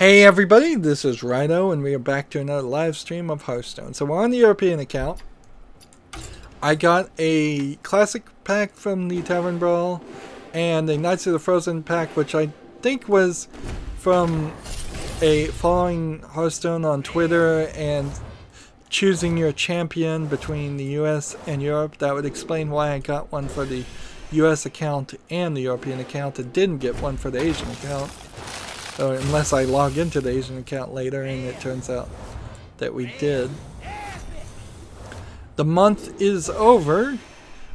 Hey everybody, this is Rydo and we are back to another live stream of Hearthstone. So we're on the European account. I got a classic pack from the Tavern Brawl and a Knights of the Frozen pack, which I think was from a following Hearthstone on Twitter and choosing your champion between the US and Europe. That would explain why I got one for the US account and the European account and didn't get one for the Asian account. Unless I log into the Asian account later and it turns out that we did. The month is over,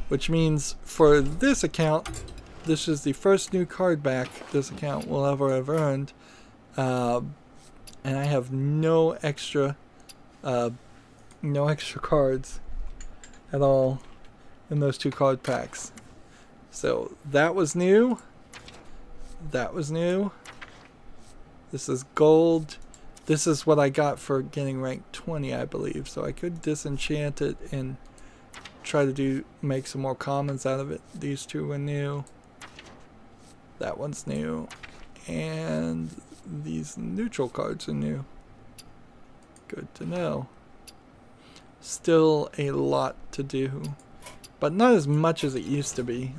which means for this account, this is the first new card back this account will ever have earned. And I have no extra cards at all in those two card packs. So that was new. That was new. This is gold. This is what I got for getting ranked 20, I believe. So I could disenchant it and try to make some more commons out of it. These two were new. That one's new. And these neutral cards are new. Good to know. Still a lot to do. But not as much as it used to be.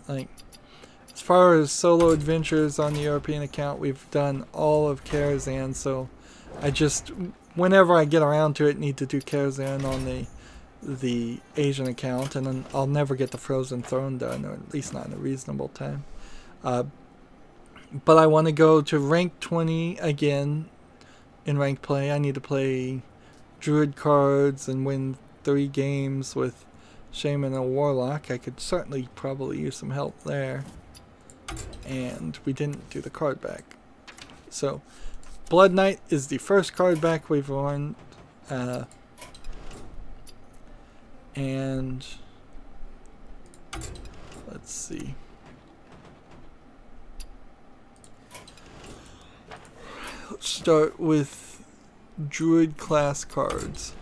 As far as solo adventures on the European account, we've done all of Karazhan, so I just, whenever I get around to it, need to do Karazhan on the Asian account, and then I'll never get the Frozen Throne done, or at least not in a reasonable time. But I want to go to rank 20 again in ranked play. I need to play Druid cards and win 3 games with Shaman and Warlock. I could certainly probably use some help there. And we didn't do the card back. So Blood Knight is the first card back we've won. And let's see. Let's start with Druid class cards.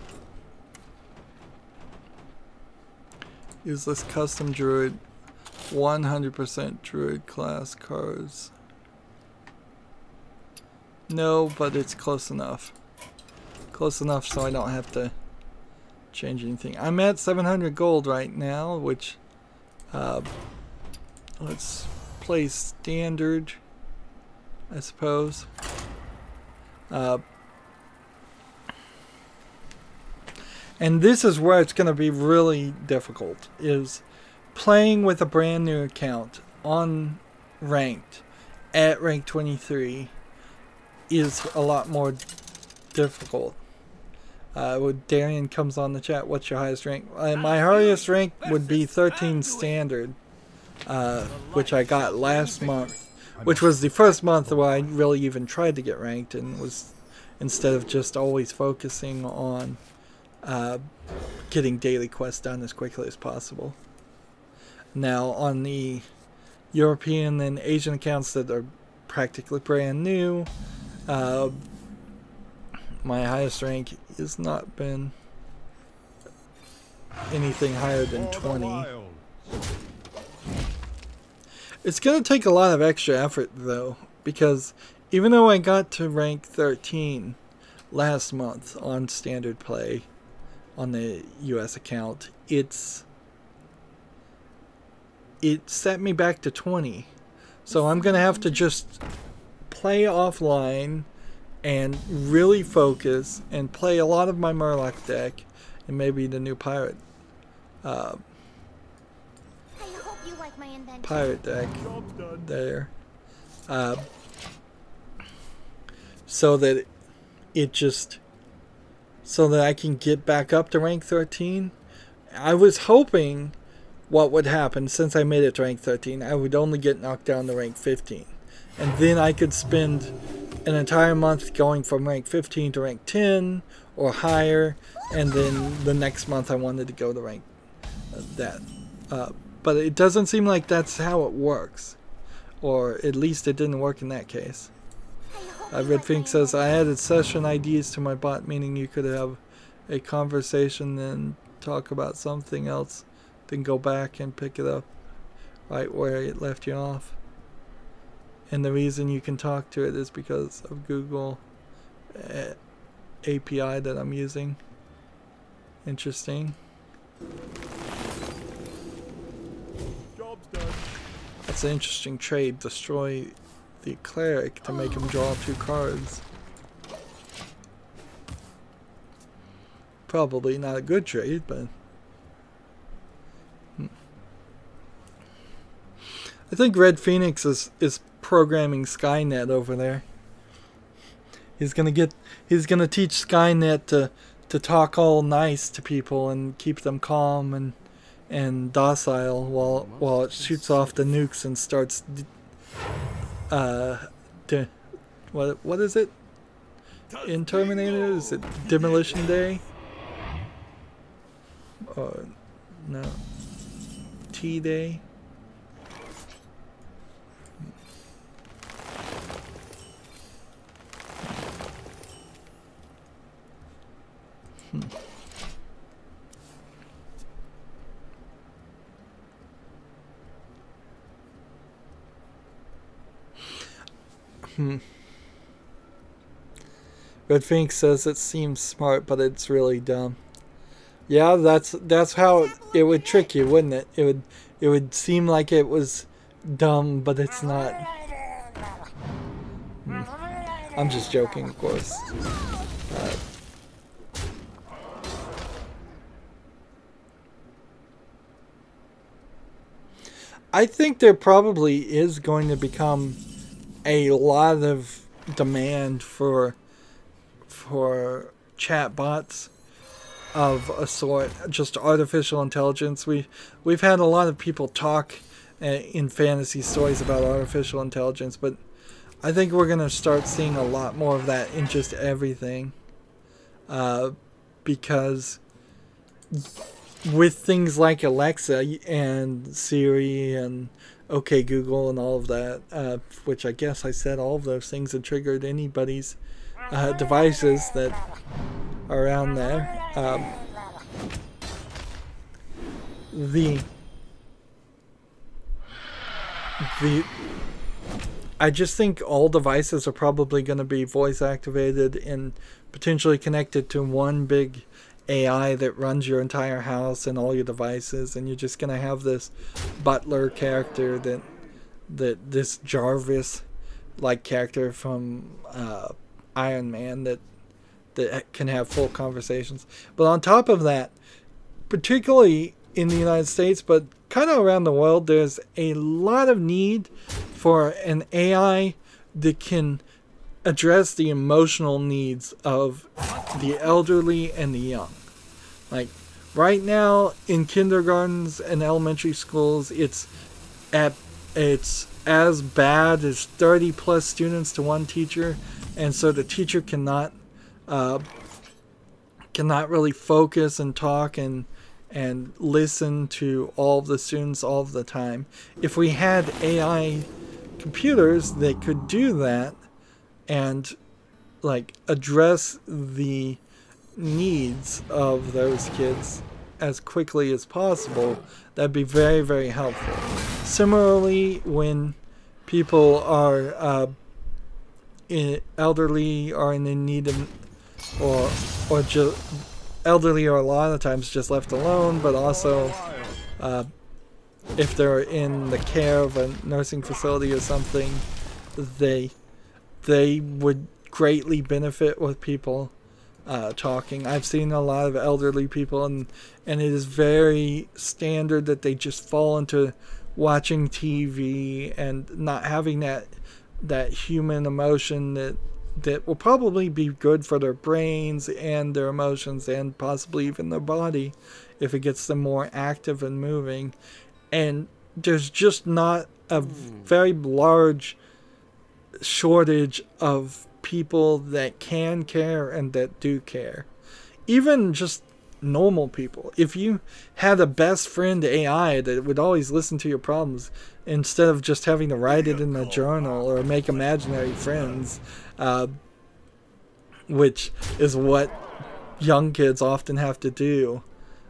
Use this custom Druid. 100% Druid class cards. No, but it's close enough. Close enough so I don't have to change anything. I'm at 700 gold right now, which let's play standard, I suppose. And this is where it's going to be really difficult, is playing with a brand new account on ranked at rank 23 is a lot more difficult. When Darian comes on the chat, what's your highest rank? My highest rank would be 13 standard, which I got last month, which was the first month where I really even tried to get ranked, and was, instead of just always focusing on getting daily quests done as quickly as possible. Now on the European and Asian accounts that are practically brand new, my highest rank has not been anything higher than 20. It's going to take a lot of extra effort though, because even though I got to rank 13 last month on standard play on the US account, it set me back to 20. So I'm going to have to just play offline and really focus and play a lot of my Murloc deck and maybe the new pirate deck there. So that I can get back up to rank 13. I was hoping what would happen, since I made it to rank 13, I would only get knocked down to rank 15. And then I could spend an entire month going from rank 15 to rank 10 or higher, and then the next month I wanted to go to rank that. But it doesn't seem like that's how it works. Or at least it didn't work in that case. Red Phoenix says, I added session IDs to my bot, meaning you could have a conversation and talk about something else, then go back and pick it up right where it left you off. And the reason you can talk to it is because of Google API that I'm using. Interesting. Job's done. That's an interesting trade. Destroy the cleric to make him draw 2 cards. Probably not a good trade, but I think Red Phoenix is programming Skynet over there. He's gonna teach Skynet to talk all nice to people and keep them calm and docile while it shoots off the nukes and starts what is it in Terminator? Is it Demolition Day? Or no, T-Day? Red Phoenix says it seems smart, but it's really dumb. Yeah, that's how it would trick you, wouldn't it? It would seem like it was dumb, but it's not. I'm just joking, of course. I think there probably is going to become a lot of demand for chatbots of a sort, just artificial intelligence. We've had a lot of people talk in fantasy stories about artificial intelligence, but I think we're going to start seeing a lot more of that in just everything, because with things like Alexa and Siri and OK Google and all of that, which I guess I said all of those things that triggered anybody's devices that are around there. I just think all devices are probably going to be voice activated and potentially connected to one big AI that runs your entire house and all your devices, and you're just going to have this butler character that this Jarvis like character from Iron Man that can have full conversations. But on top of that, particularly in the United States, but kind of around the world, there's a lot of need for an AI that can address the emotional needs of the elderly and the young. Like right now in kindergartens and elementary schools, it's as bad as 30 plus students to one teacher, and so the teacher cannot really focus and talk and listen to all of the students all of the time. If we had AI computers that could do that and like address the needs of those kids as quickly as possible, that'd be very, very helpful. Similarly, when people are elderly or in need of, or just elderly are a lot of times just left alone, but also if they're in the care of a nursing facility or something, they would greatly benefit with people talking. I've seen a lot of elderly people, and it is very standard that they just fall into watching TV and not having that human emotion that will probably be good for their brains and their emotions and possibly even their body if it gets them more active and moving. And there's just not a very large shortage of people that can care and that do care. Even just normal people. If you had a best friend AI that would always listen to your problems instead of just having to write it in a journal or make imaginary friends, which is what young kids often have to do.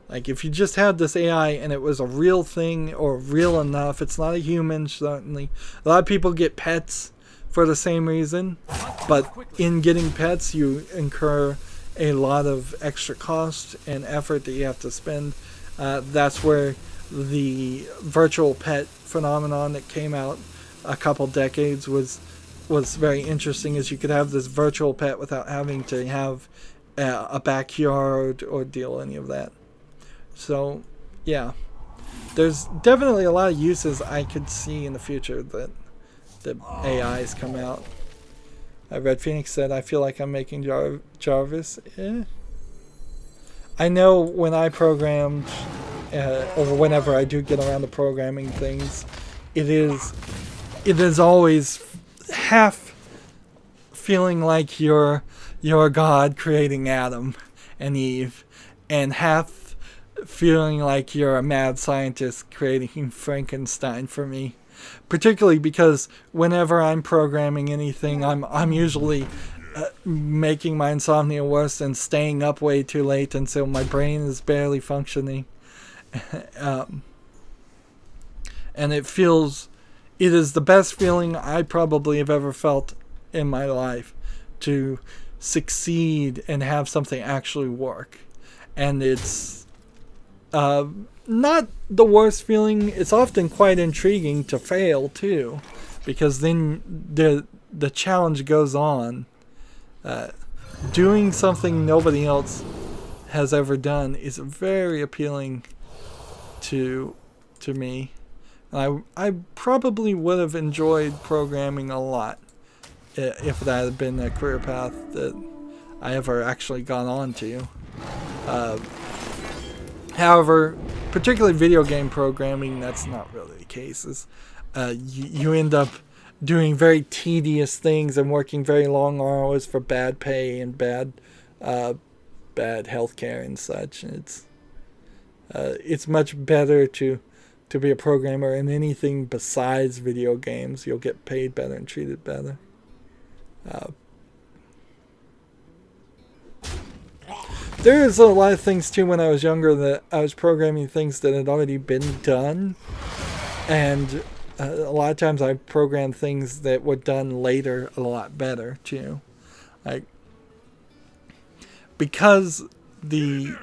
Like if you just had this AI and it was a real thing or real enough, it's not a human, certainly. A lot of people get pets for the same reason, but in getting pets you incur a lot of extra cost and effort that you have to spend. That's where the virtual pet phenomenon that came out a couple decades was very interesting, is you could have this virtual pet without having to have a backyard or deal any of that. So yeah, there's definitely a lot of uses I could see in the future that the AIs come out. Red Phoenix said, I feel like I'm making Jarvis. I know when I programmed, or whenever I do get around to programming things, it is always half feeling like you're God creating Adam and Eve, and half feeling like you're a mad scientist creating Frankenstein for me. Particularly because whenever I'm programming anything, I'm usually making my insomnia worse and staying up way too late, and so my brain is barely functioning. And it is the best feeling I probably have ever felt in my life, to succeed and have something actually work. And it's not the worst feeling. It's often quite intriguing to fail too, because then the challenge goes on. Doing something nobody else has ever done is very appealing to me. I probably would have enjoyed programming a lot if that had been a career path that I ever actually got on to. However, particularly video game programming, that's not really the case. You end up doing very tedious things and working very long hours for bad pay and bad healthcare and such. It's much better to be a programmer in anything besides video games. You'll get paid better and treated better. There's a lot of things too when I was younger that I was programming things that had already been done, and a lot of times I programmed things that were done later a lot better too. Like, because the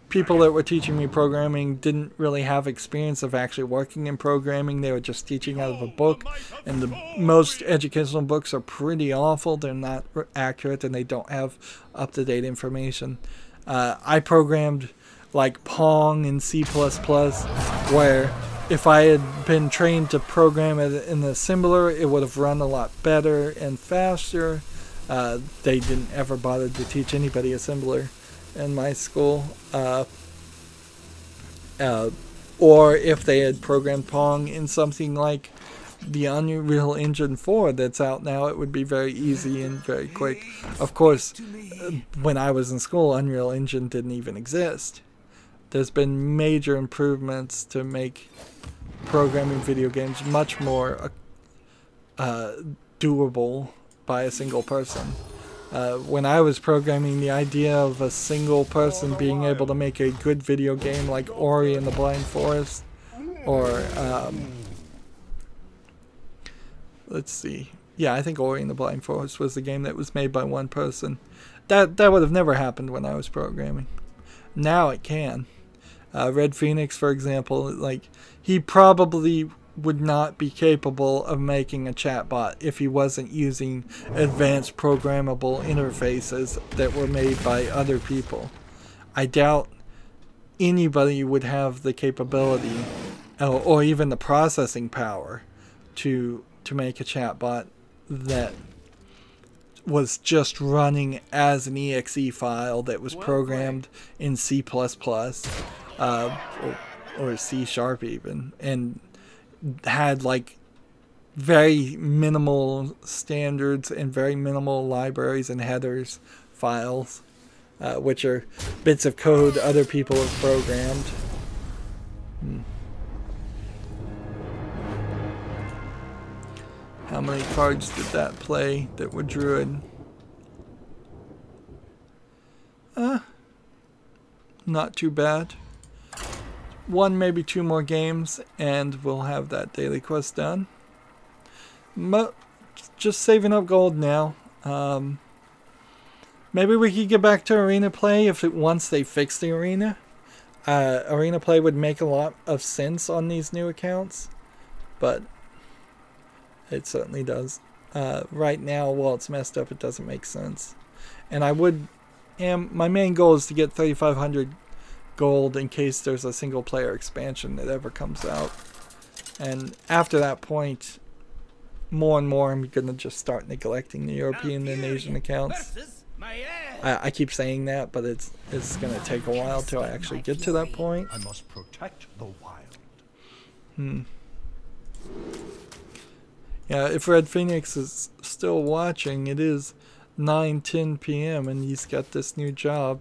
people that were teaching me programming didn't really have experience of actually working in programming. They were just teaching out of a book, and most educational books are pretty awful. They're not accurate, and they don't have up-to-date information. I programmed like Pong and C++, where if I had been trained to program it in the assembler, it would have run a lot better and faster. They didn't ever bother to teach anybody assembler in my school. Or if they had programmed Pong in something like the Unreal Engine 4 that's out now, it would be very easy and very quick. Of course, when I was in school, Unreal Engine didn't even exist. There's been major improvements to make programming video games much more doable by a single person. When I was programming, the idea of a single person being able to make a good video game like Ori and the Blind Forest, or let's see, yeah, I think Ori and the Blind Forest was the game that was made by one person. That would have never happened when I was programming. Now it can. Red Phoenix, for example, like, he probably would not be capable of making a chatbot if he wasn't using advanced programmable interfaces that were made by other people. I doubt anybody would have the capability or even the processing power to make a chatbot that was just running as an exe file that was programmed in C++ or C# even, and had like very minimal standards and very minimal libraries and headers files, which are bits of code other people have programmed. How many cards did that play that were Druid? Not too bad. One, maybe two more games, and we'll have that daily quest done. just saving up gold now. Maybe we could get back to arena play once they fix the arena. Arena play would make a lot of sense on these new accounts, but it certainly does. Right now, while it's messed up, it doesn't make sense. And my main goal is to get 3,500 gold in case there's a single player expansion that ever comes out. And after that point, more and more I'm going to just start neglecting the European and Asian accounts. I keep saying that, but it's going to take a while till I actually get to that point. I must protect the wild. Yeah, if Red Phoenix is still watching, it is 9:10 p.m. and he's got this new job.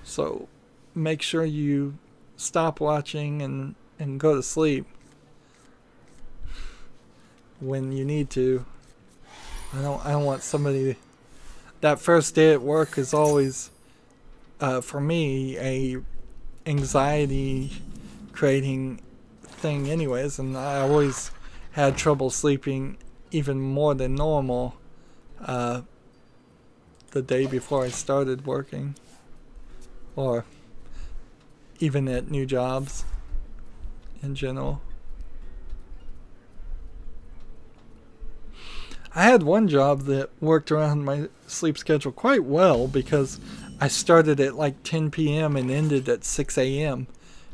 So make sure you stop watching and go to sleep when you need to. I don't want somebody. That first day at work is always, for me, a anxiety creating thing anyways, and I always had trouble sleeping even more than normal the day before I started working, or even at new jobs in general. I had one job that worked around my sleep schedule quite well because I started at like 10 p.m. and ended at 6 a.m.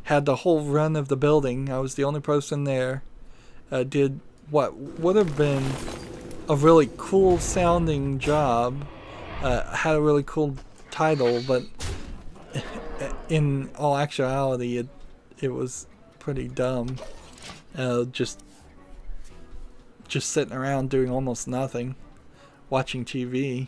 Had the whole run of the building. I was the only person there. Did what would have been a really cool sounding job. Had a really cool title, but in all actuality it was pretty dumb. Just sitting around doing almost nothing, watching TV.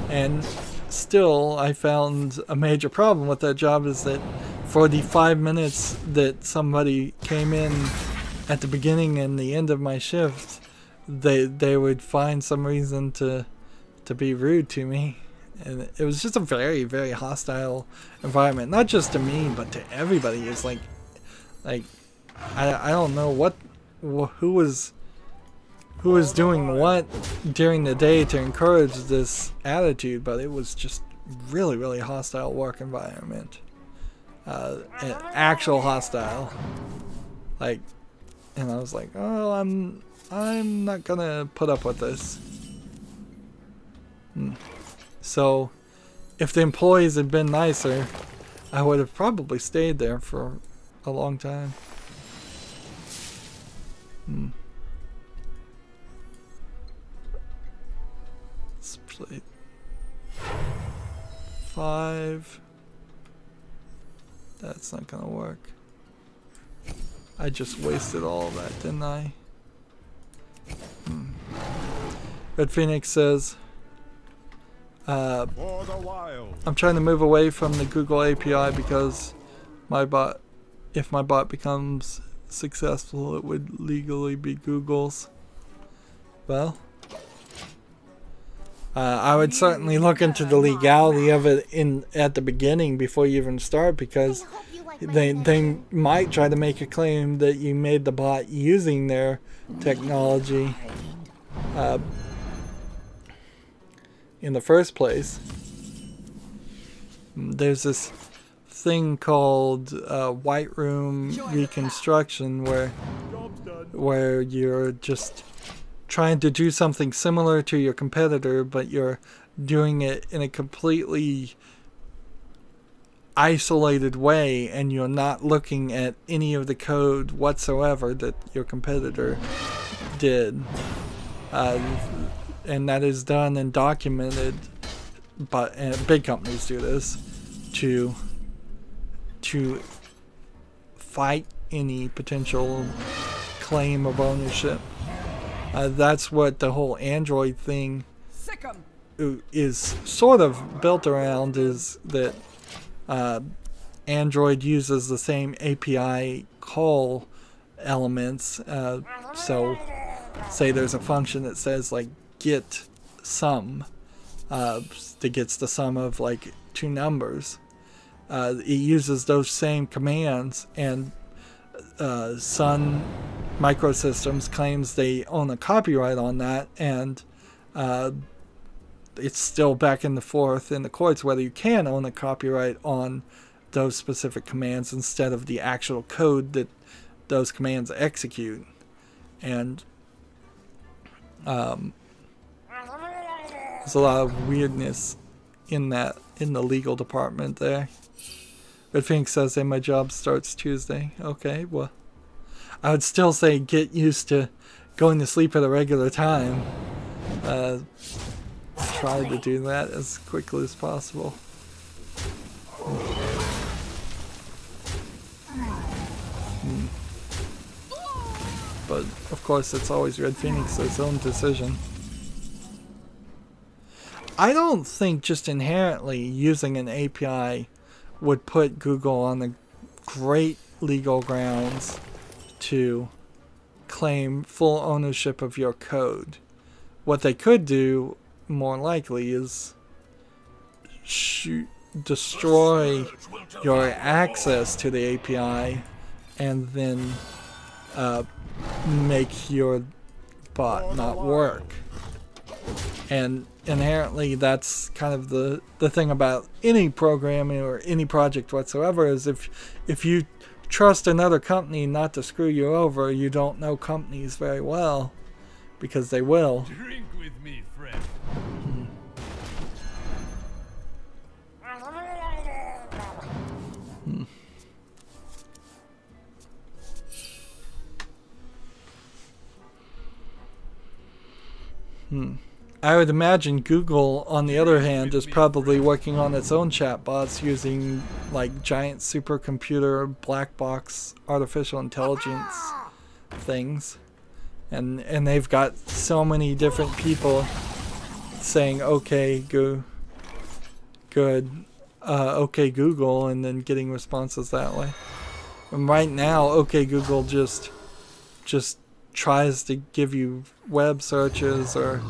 And still, I found a major problem with that job is that for the 5 minutes that somebody came in at the beginning and the end of my shift, they would find some reason to be rude to me. And it was just a very, very hostile environment. Not just to me, but to everybody. It's like I don't know who was doing what during the day to encourage this attitude, but it was just really, really hostile work environment. Actual hostile. And I was like, oh, I'm not gonna put up with this. So, if the employees had been nicer, I would have probably stayed there for a long time. Let's play 5. That's not gonna work. I just wasted all of that, didn't I? Red Phoenix says, I'm trying to move away from the Google API because if my bot becomes successful, it would legally be Google's. Well, I would certainly look into the legality of it at the beginning before you even start, because they might try to make a claim that you made the bot using their technology in the first place. There's this thing called white room reconstruction where you're just trying to do something similar to your competitor, but you're doing it in a completely isolated way, and you're not looking at any of the code whatsoever that your competitor did. And that is done and documented, but big companies do this to fight any potential claim of ownership. That's what the whole Android thing is sort of built around, is that Android uses the same API call elements. So say there's a function that says like get sum, that gets the sum of like 2 numbers. It uses those same commands, and Sun Microsystems claims they own a copyright on that, and it's still back and forth in the courts whether you can own a copyright on those specific commands instead of the actual code that those commands execute. And there's a lot of weirdness in the legal department there. Red Phoenix says, hey, my job starts Tuesday. Okay, well, I would still say get used to going to sleep at a regular time. Try to do that as quickly as possible. But, of course, it's always Red Phoenix's own decision. I don't think just inherently using an API would put Google on the great legal grounds to claim full ownership of your code. What they could do, more likely, is destroy your access to the API and then make your bot not work. And inherently that's kind of the thing about any programming or any project whatsoever, is if you trust another company not to screw you over, you don't know companies very well, because they will. Drink with me, friend. I would imagine Google, on the other hand, is probably working on its own chatbots using like giant supercomputer black box artificial intelligence things, and they've got so many different people saying okay, good, okay Google, and then getting responses that way. And right now, okay Google just tries to give you web searches or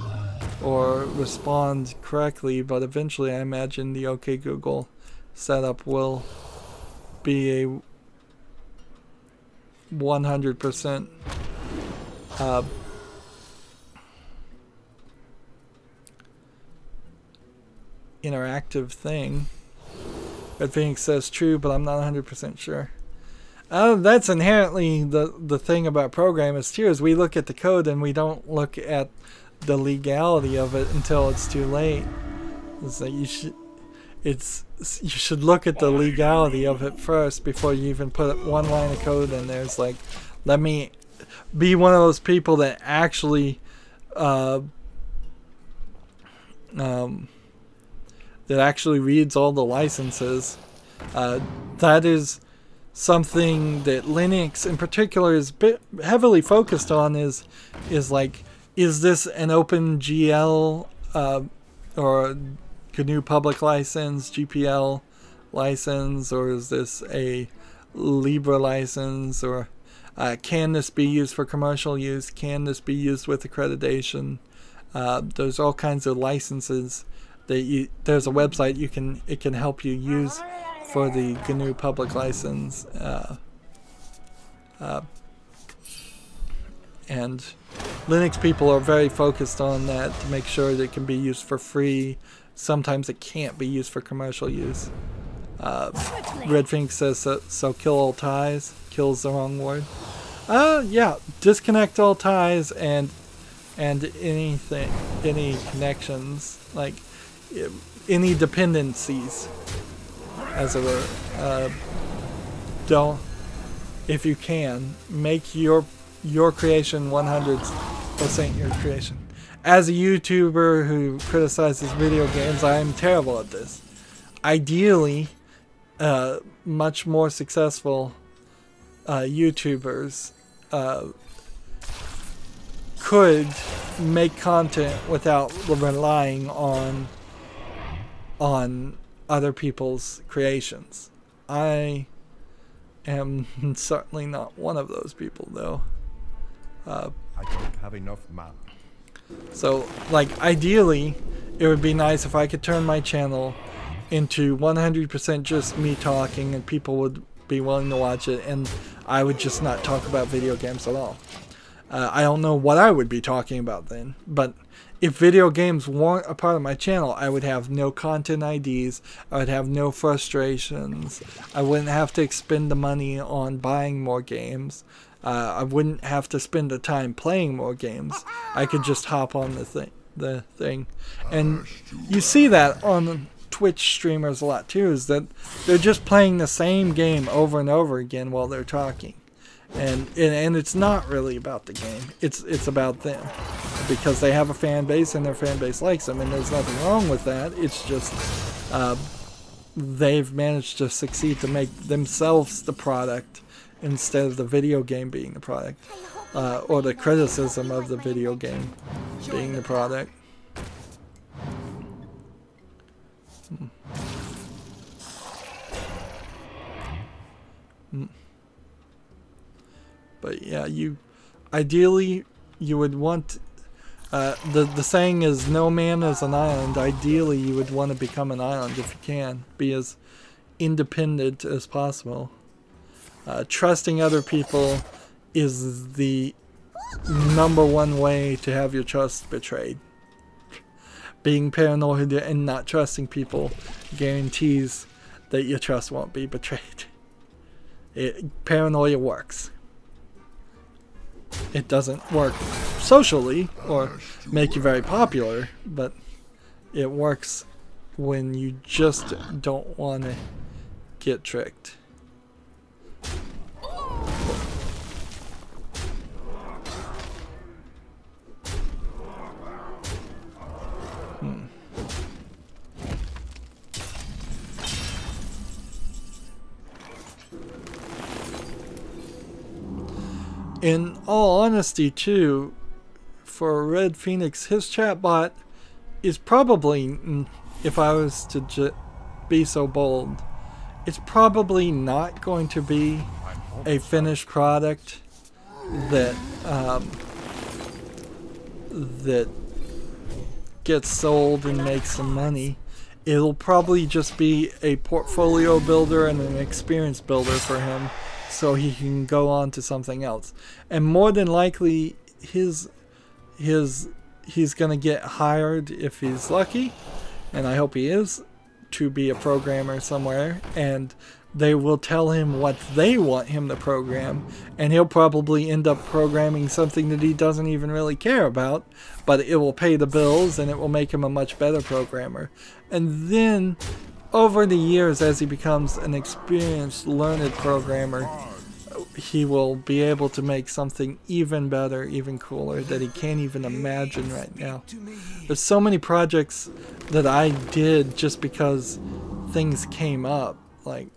respond correctly, but eventually I imagine the OK Google setup will be a 100% interactive thing. Red Phoenix says true, but I'm not 100% sure. That's inherently the thing about programmers too, is we look at the code and we don't look at the legality of it until it's too late. It's like you should look at the legality of it first before you even put one line of code in there. It's like, let me be one of those people that actually reads all the licenses. That is something that Linux in particular is heavily focused on, is like, is this an OpenGL or GNU public license, GPL license, or is this a Libre license, or can this be used for commercial use? Can this be used with accreditation? There's all kinds of licenses that there's a website it can help you use for the GNU public license, and Linux people are very focused on that to make sure that it can be used for free. Sometimes it can't be used for commercial use. Red Phoenix says, so kill all ties. Kill's the wrong word. Yeah, disconnect all ties and any connections, like any dependencies, as it were. Don't, if you can, make your creation 100% your creation. As a YouTuber who criticizes video games, I am terrible at this. Ideally, much more successful YouTubers could make content without relying on other people's creations. I am certainly not one of those people, though. I don't have enough mana. So, like, ideally, it would be nice if I could turn my channel into 100% just me talking, and people would be willing to watch it, and I would just not talk about video games at all. I don't know what I would be talking about then, but if video games weren't a part of my channel, I would have no content IDs, I would have no frustrations, I wouldn't have to expend the money on buying more games, I wouldn't have to spend the time playing more games. I could just hop on the thing. And you see that on Twitch streamers a lot too, is that they're just playing the same game over and over again while they're talking. And it's not really about the game. It's about them, because they have a fan base and their fan base likes them, and there's nothing wrong with that. It's just they've managed to succeed to make themselves the product instead of the video game being the product, or the criticism of the video game being the product. But yeah, ideally you would want, the saying is no man is an island. Ideally you would want to become an island if you can. Be as independent as possible. Trusting other people is the #1 way to have your trust betrayed. Being paranoid and not trusting people guarantees that your trust won't be betrayed. Paranoia works. It doesn't work socially or make you very popular, but it works when you just don't want to get tricked. In all honesty, too, for Red Phoenix, his chatbot is probably, if I was to be so bold, it's probably not going to be a finished product that that gets sold and makes some money. It'll probably just be a portfolio builder and an experience builder for him, so he can go on to something else. And more than likely he's gonna get hired, if he's lucky, and I hope he is, to be a programmer somewhere, and they will tell him what they want him to program, and he'll probably end up programming something that he doesn't even really care about, but it will pay the bills and it will make him a much better programmer. And then over the years, as he becomes an experienced, learned programmer, he will be able to make something even better, even cooler, that he can't even imagine right now. There's so many projects that I did just because things came up, like,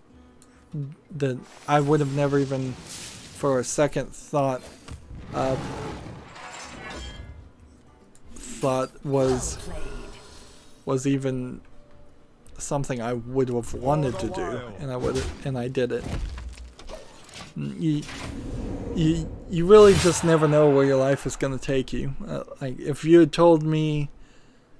that I would have never even for a second thought was even something I would have wanted to do, and I did it. You really just never know where your life is going to take you. Like, if you had told me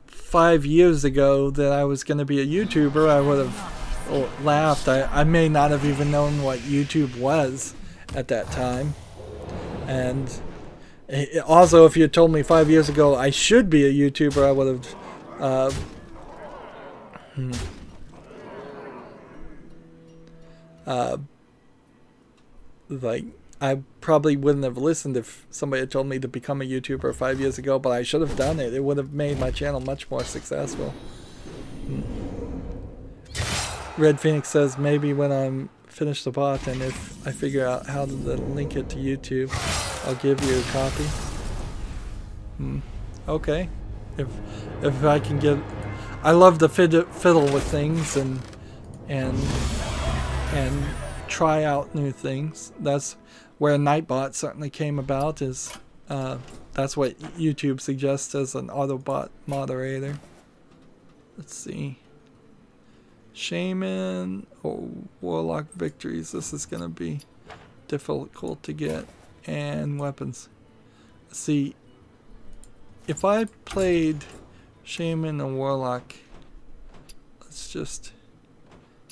5 years ago that I was going to be a YouTuber, I would have laughed. I may not have even known what YouTube was at that time. And also, if you had told me 5 years ago I should be a YouTuber, I would have like, I probably wouldn't have listened if somebody had told me to become a YouTuber 5 years ago, but I should have done it. It would have made my channel much more successful. Red Phoenix says, maybe when I'm finished the bot and if I figure out how to link it to YouTube, I'll give you a copy. Okay. If I can get... I love to fiddle with things and try out new things. That's where Nightbot certainly came about, is that's what YouTube suggests as an Autobot moderator. Let's see. Shaman or Warlock victories. This is going to be difficult to get. And weapons. Let's see. If I played Shaman and Warlock, let's just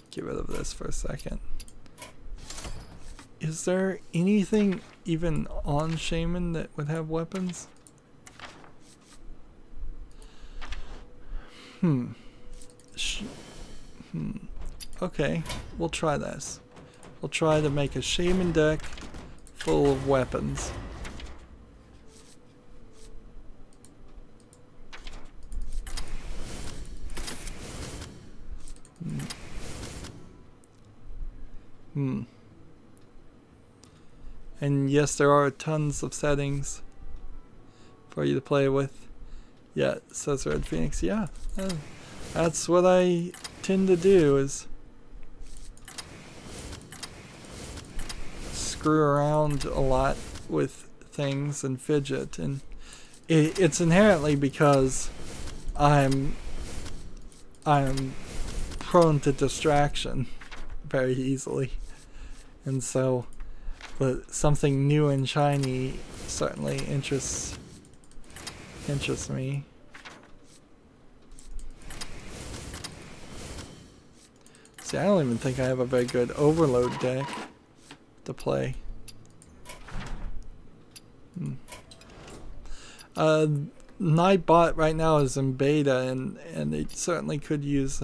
get rid of this for a second. is there anything even on Shaman that would have weapons? Okay, we'll try this. We'll try to make a Shaman deck full of weapons. And yes, there are tons of settings for you to play with. Yeah, says Red Phoenix. Yeah, that's what I tend to do, is screw around a lot with things and fidget, and it's inherently because I'm prone to distraction very easily, and so something new and shiny certainly interests me. See, I don't even think I have a very good overload deck to play. Nightbot right now is in beta, and it certainly could use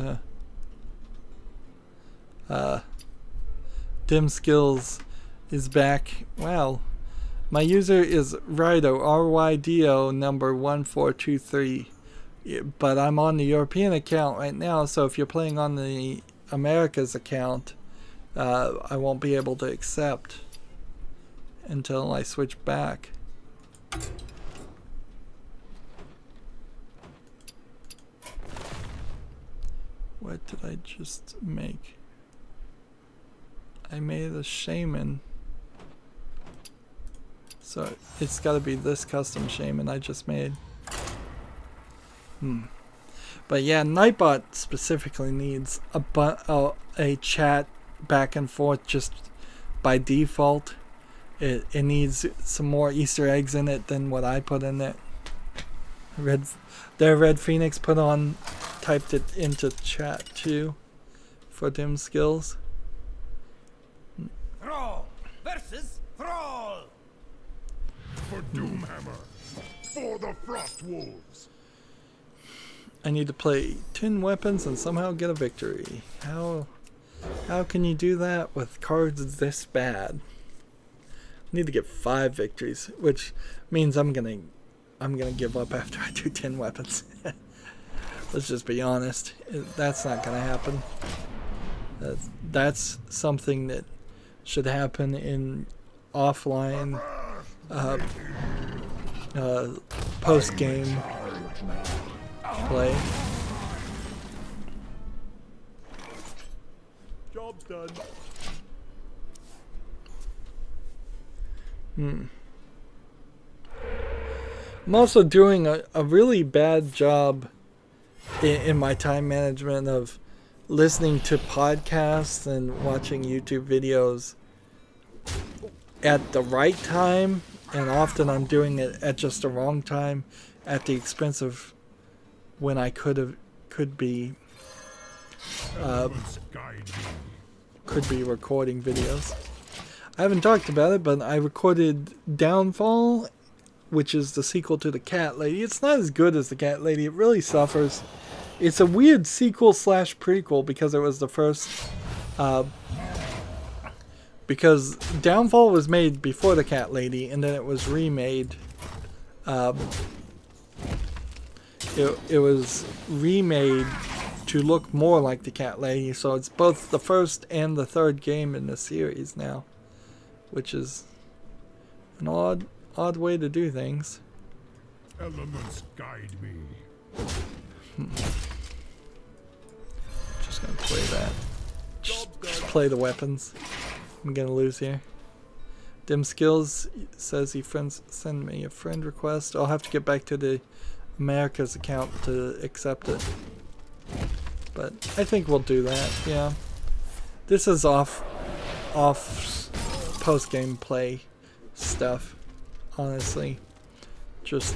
Dim Skills is back. Wow. My user is Rydo, RYDO number 1423. But I'm on the European account right now, so if you're playing on the Americas account, I won't be able to accept until I switch back. What did I just make? I made a Shaman. So it's got to be this custom Shaman I just made. But yeah, Nightbot specifically needs a chat back and forth just by default. It needs some more Easter eggs in it than what I put in it. Red Phoenix typed it into chat too for Dim Skills. Thrall versus Thrall. For Doomhammer. For the Frost Wolves. I need to play 10 weapons and somehow get a victory. How can you do that with cards this bad? I need to get 5 victories, which means I'm gonna give up after I do 10 weapons. Let's just be honest. That's not gonna happen. That's something that should happen in offline post-game play. Job's done. I'm also doing a really bad job in my time management of listening to podcasts and watching YouTube videos at the right time, and often I'm doing it at just the wrong time, at the expense of when I could be recording videos. I haven't talked about it, but I recorded Downfall, which is the sequel to The Cat Lady. It's not as good as The Cat Lady. It really suffers. It's a weird sequel / prequel because it was the first. Because Downfall was made before The Cat Lady, and then it was remade. It was remade to look more like The Cat Lady, so it's both the first and the third game in the series now, which is an odd way to do things. Elements guide me. Just gonna play that. Just play the weapons. I'm gonna lose here. Dim Skills says he send me a friend request. I'll have to get back to the America's account to accept it. But I think we'll do that, yeah. This is off post-game play stuff, honestly. Just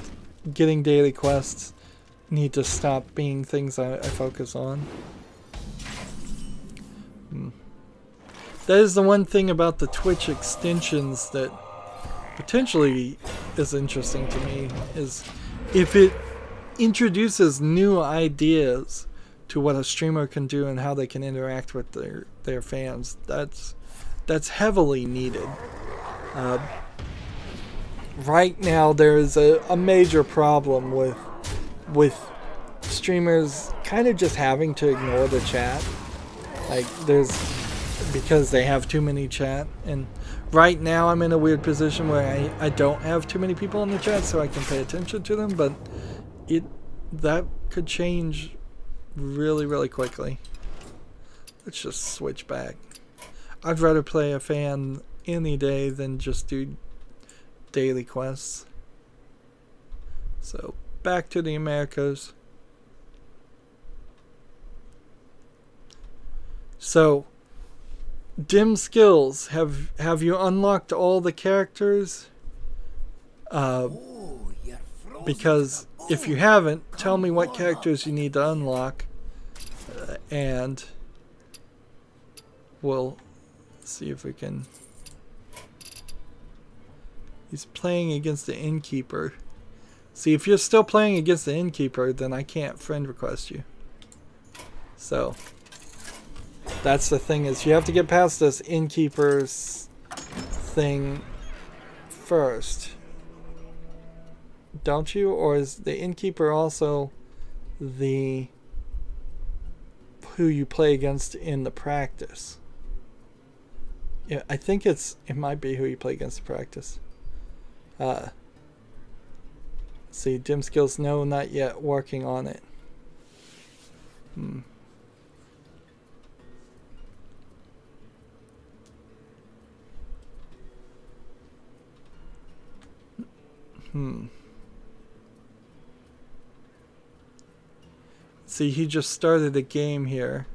getting daily quests need to stop being things I focus on. That is the one thing about the Twitch extensions that potentially is interesting to me, is if it introduces new ideas to what a streamer can do and how they can interact with their fans. That's heavily needed. Right now there is a major problem with streamers kind of just having to ignore the chat. Like because they have too many chat, and right now I'm in a weird position where I don't have too many people in the chat so I can pay attention to them, but that could change really, really quickly. Let's just switch back. I'd rather play a fan any day than just do daily quests. So back to the Americas. So dim skills. Have you unlocked all the characters? Because if you haven't, tell me what characters you need to unlock, and we'll see if we can. He's playing against the innkeeper. See, if you're still playing against the innkeeper, then I can't friend request you. So that's the thing, is you have to get past this innkeeper's thing first. Don't you? Or is the innkeeper also the who you play against in the practice? Yeah, I think it might be who you play against in practice. See, dim skills, no, not yet, working on it. See, he just started a game here.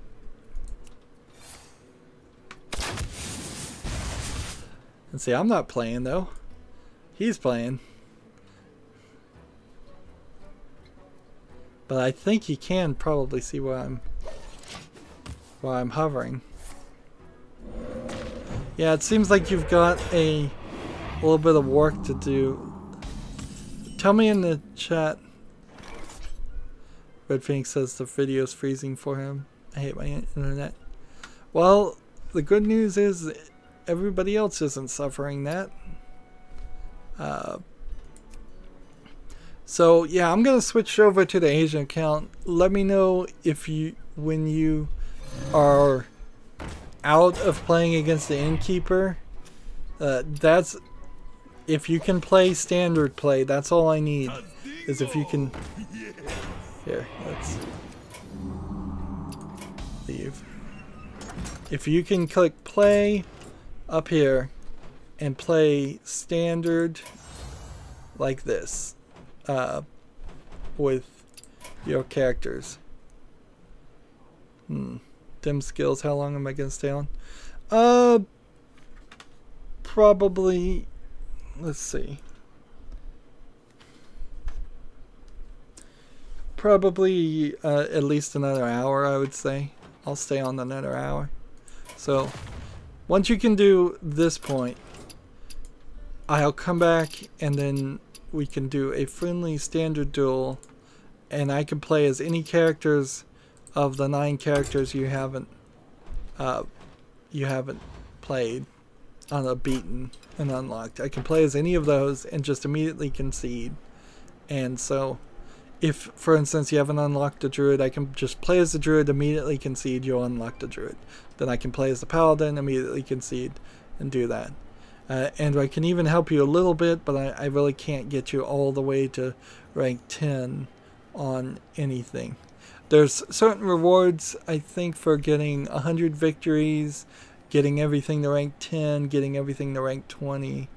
And see, I'm not playing though. He's playing. But I think he can probably see where I'm hovering. Yeah, it seems like you've got a little bit of work to do. Tell me in the chat. Red Phoenix says the video's freezing for him. I hate my internet. Well, the good news is everybody else isn't suffering that. So yeah, I'm gonna switch over to the Asian account. Let me know if when you are out of playing against the innkeeper. That's if you can play standard play. That's all I need. Is if you can. Here, let's leave. If you can click play up here and play standard like this with your characters. Dim skills, how long am I gonna stay on? Probably, let's see. Probably at least another hour, I would say. I'll stay on another hour. So once you can do this point, I'll come back and then we can do a friendly standard duel, and I can play as any characters of the 9 characters you haven't played beaten and unlocked. I can play as any of those and just immediately concede. And so if, for instance, you haven't unlocked a druid, I can just play as the druid, immediately concede, you'll unlock the druid. Then I can play as the paladin, immediately concede, and do that. And I can even help you a little bit, but I really can't get you all the way to rank 10 on anything. There's certain rewards, I think, for getting 100 victories, getting everything to rank 10, getting everything to rank 20.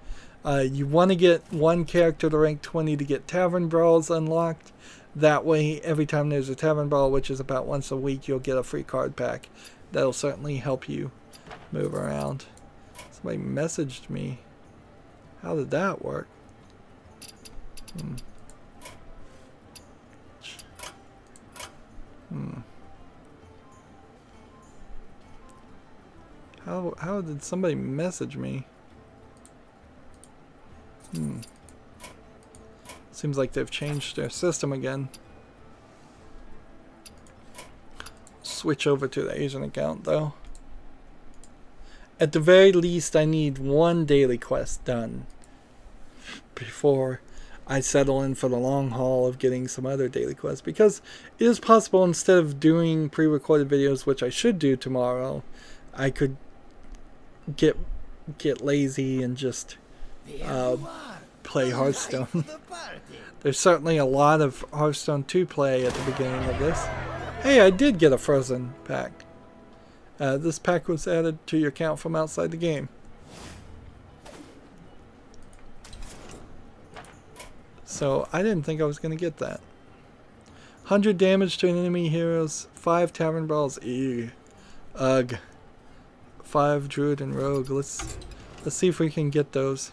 You want to get one character to rank 20 to get Tavern Brawls unlocked. That way, every time there's a Tavern Brawl, which is about once a week, you'll get a free card pack. That'll certainly help you move around. Somebody messaged me. How did that work? How How did somebody message me? Seems like they've changed their system again. Switch over to the Asian account though. At the very least, I need one daily quest done before I settle in for the long haul of getting some other daily quests, because it is possible, instead of doing pre-recorded videos, which I should do tomorrow, I could get lazy and just play Hearthstone. There's certainly a lot of Hearthstone to play at the beginning of this. Hey, I did get a frozen pack. This pack was added to your account from outside the game. So I didn't think I was going to get that. 100 damage to an enemy heroes, 5 tavern brawls. Ew. Ugh. 5 druid and rogue. Let's see if we can get those.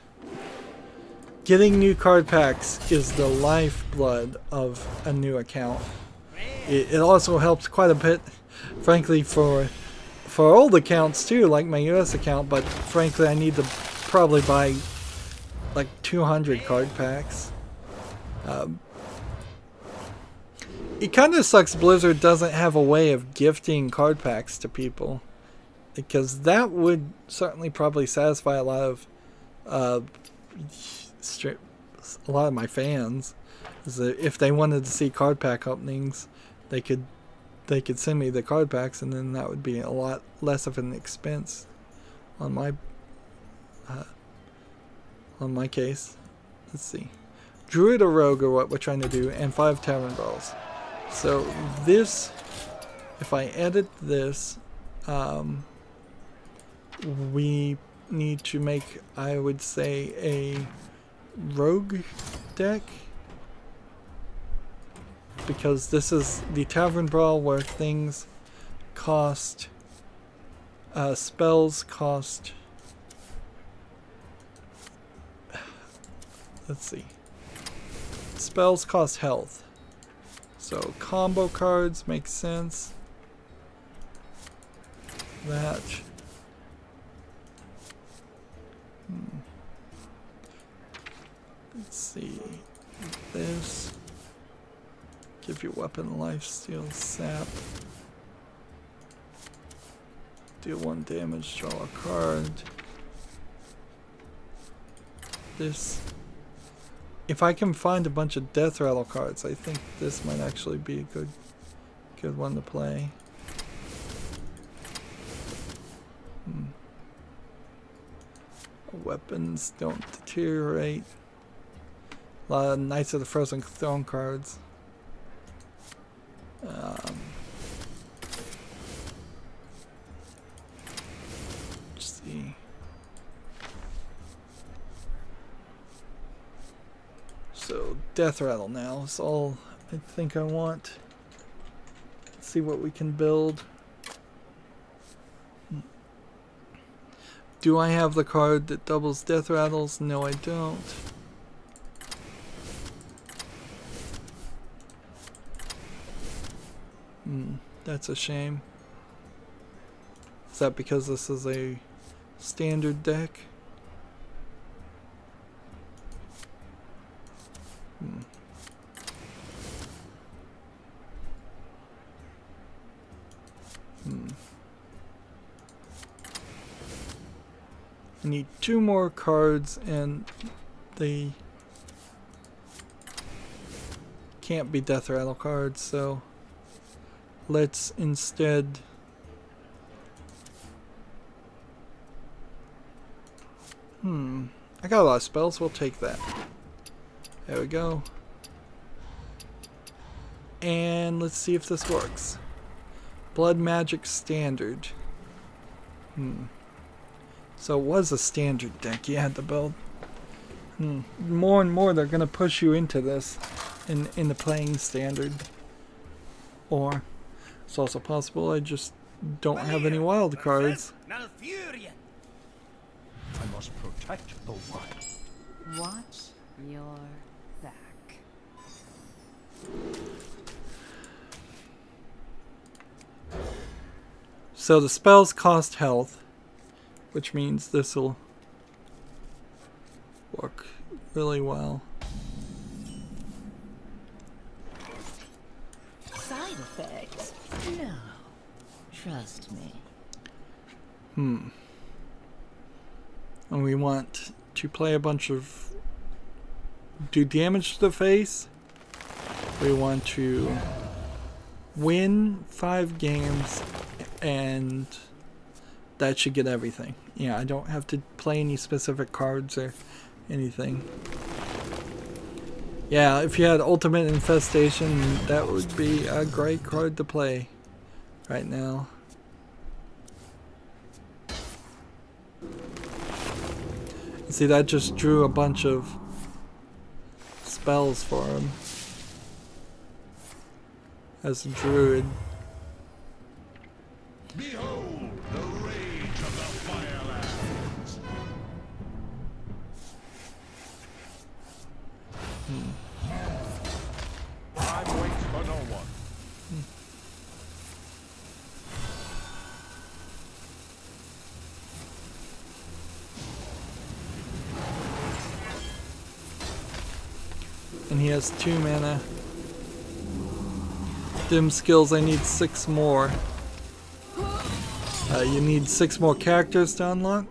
Getting new card packs is the lifeblood of a new account. It also helps quite a bit, frankly, for old accounts too, like my US account, but frankly I need to probably buy like 200 card packs. It kind of sucks Blizzard doesn't have a way of gifting card packs to people, because that would certainly probably satisfy a lot of my fans. Is that if they wanted to see card pack openings, they could send me the card packs, and then that would be a lot less of an expense on my case. Let's see, druid or rogue are what we're trying to do, and 5 tavern brawls. So this, if I edit this, we need to make, I would say, a rogue deck, because this is the tavern brawl where things cost, spells cost, let's see, spells cost health. So combo cards make sense. That. Let's see. This. Give your weapon lifesteal sap. Deal 1 damage, draw a card. This. If I can find a bunch of death rattle cards, I think this might actually be a good one to play. Weapons don't deteriorate. A lot of Knights of the Frozen Throne cards. Let's see. So death rattle now is all I think I want. Let's see what we can build. Do I have the card that doubles death rattles? No, I don't. That's a shame. Is that because this is a standard deck? I need 2 more cards, and they can't be death rattle cards, so let's instead I got a lot of spells, we'll take that. There we go. And let's see if this works. Blood Magic Standard. So it was a standard deck you had to build. More and more they're going to push you into this into playing standard. Or it's also possible I just don't have any wild cards. I must protect the wild. Watch your back. So the spells cost health. which means this will work really well. Side effects? No. Trust me. And we want to play a bunch of... do damage to the face. We want to win 5 games, and that should get everything. Yeah, I don't have to play any specific cards or anything. Yeah, if you had Ultimate Infestation, that would be a great card to play right now. See, that just drew a bunch of spells for him as a druid. Behold the rage of the Firelands. Time waits for no one. And he has 2 mana. Dim skills, I need 6 more. You need 6 more characters to unlock.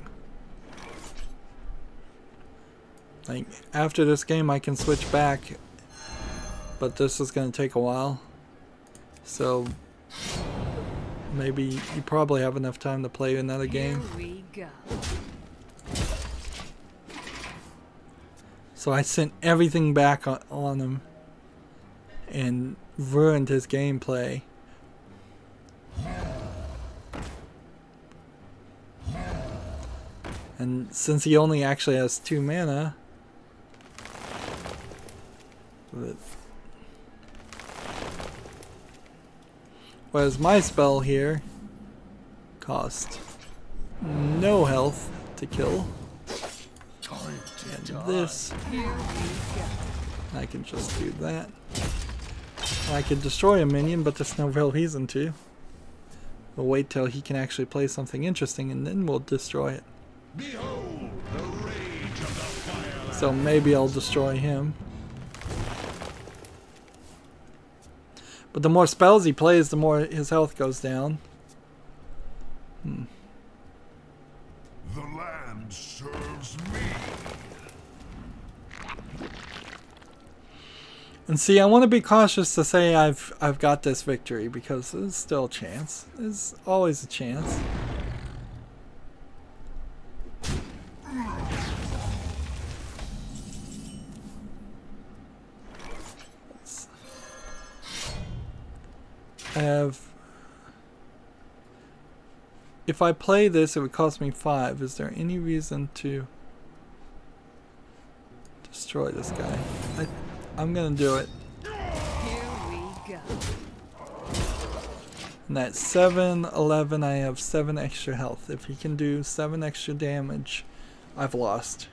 Like, after this game I can switch back, but this is going to take a while. So maybe you probably have enough time to play another game. Here we go. So I sent everything back on him and ruined his gameplay. And since he only actually has 2 mana, whereas my spell here cost no health to kill. And this, I can just do that. I could destroy a minion, but there's no real reason to. We'll wait till he can actually play something interesting, and then we'll destroy it. Behold the rage of the Firelands. So maybe I'll destroy him. But the more spells he plays, the more his health goes down. The land serves me. And see, I want to be cautious to say I've got this victory, because there's still a chance. There's always a chance. I have... If I play this, it would cost me 5. Is there any reason to destroy this guy? I'm gonna do it. Here we go. And that's 7, 11, I have 7 extra health. If he can do 7 extra damage, I've lost.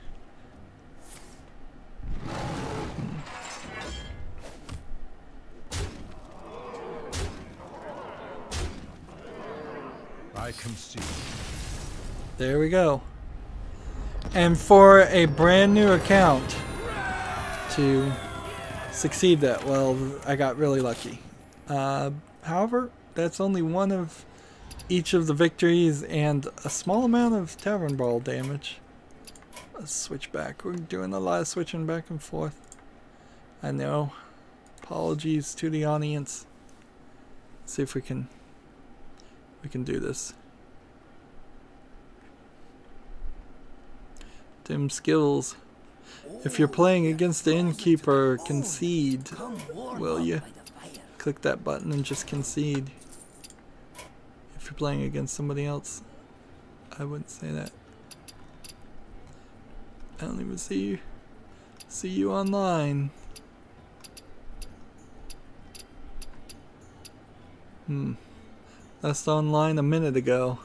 I concede. There we go. And for a brand new account to succeed that, well, I got really lucky. However, that's only one of each of the victories and a small amount of Tavern Brawl damage. Let's switch back. We're doing a lot of switching back and forth. I know. Apologies to the audience. Let's see if we can do this. Dim skills. If you're playing against the innkeeper, concede, will you? Click that button and just concede. If you're playing against somebody else, I wouldn't say that. I don't even see you online. That's online a minute ago.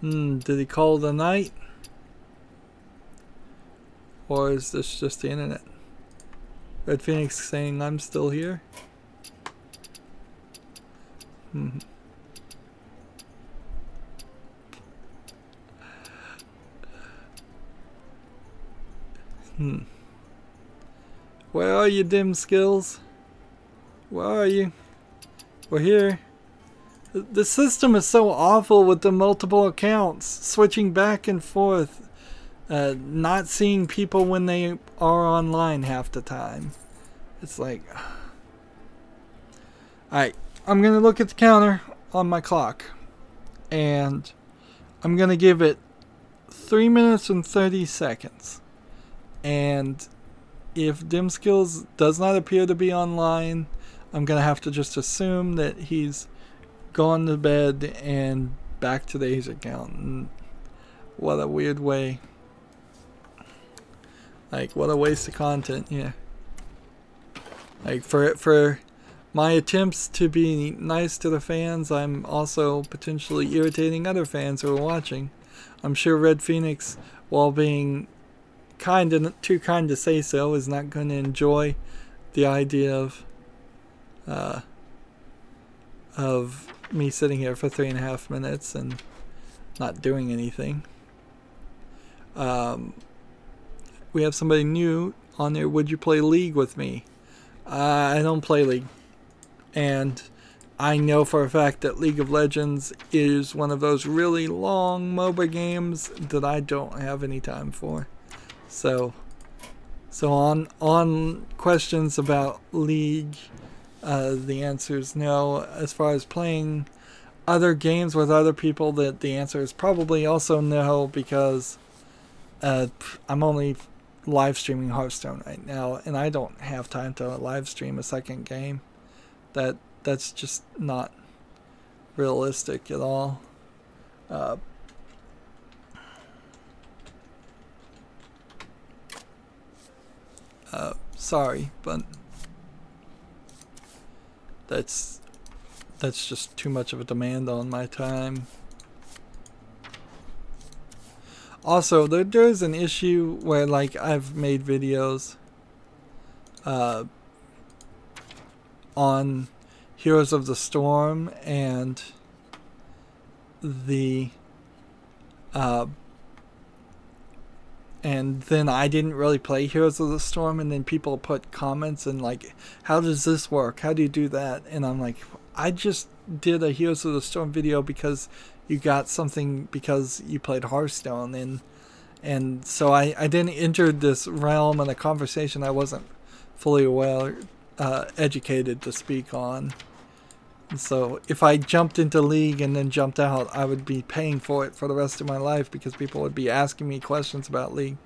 Did he call the night? Or is this just the internet? Red Phoenix saying I'm still here? Where are you, dim skills? Where are you? We're here. The system is so awful with the multiple accounts, switching back and forth, not seeing people when they are online half the time. It's like, alright, I'm gonna look at the counter on my clock, and I'm gonna give it 3 minutes and 30 seconds. And if dim skills does not appear to be online, I'm gonna have to just assume that he's gone to bed and back to the account. And what a weird way. Like, what a waste of content, yeah. Like, for my attempts to be nice to the fans, I'm also potentially irritating other fans who are watching. I'm sure Red Phoenix, while being kind and too kind to say so, is not going to enjoy the idea of me sitting here for 3.5 minutes and not doing anything. We have somebody new on there. Would you play League with me? I don't play League, and I know for a fact that League of Legends is one of those really long MOBA games that I don't have any time for. So on questions about League, the answer is no. As far as playing other games with other people, the answer is probably also no, because I'm only live streaming Hearthstone right now, and I don't have time to live stream a second game. That's just not realistic at all. Sorry, but that's just too much of a demand on my time. Also, there's an issue where, like, I've made videos on Heroes of the Storm, and and then I didn't really play Heroes of the Storm, and then people put comments and like, how does this work? How do you do that? And I'm like, I just did a Heroes of the Storm video because you got something because you played Hearthstone, and so I didn't enter this realm in a conversation I wasn't fully well educated to speak on. And so if I jumped into League and then jumped out, I would be paying for it for the rest of my life, because people would be asking me questions about League.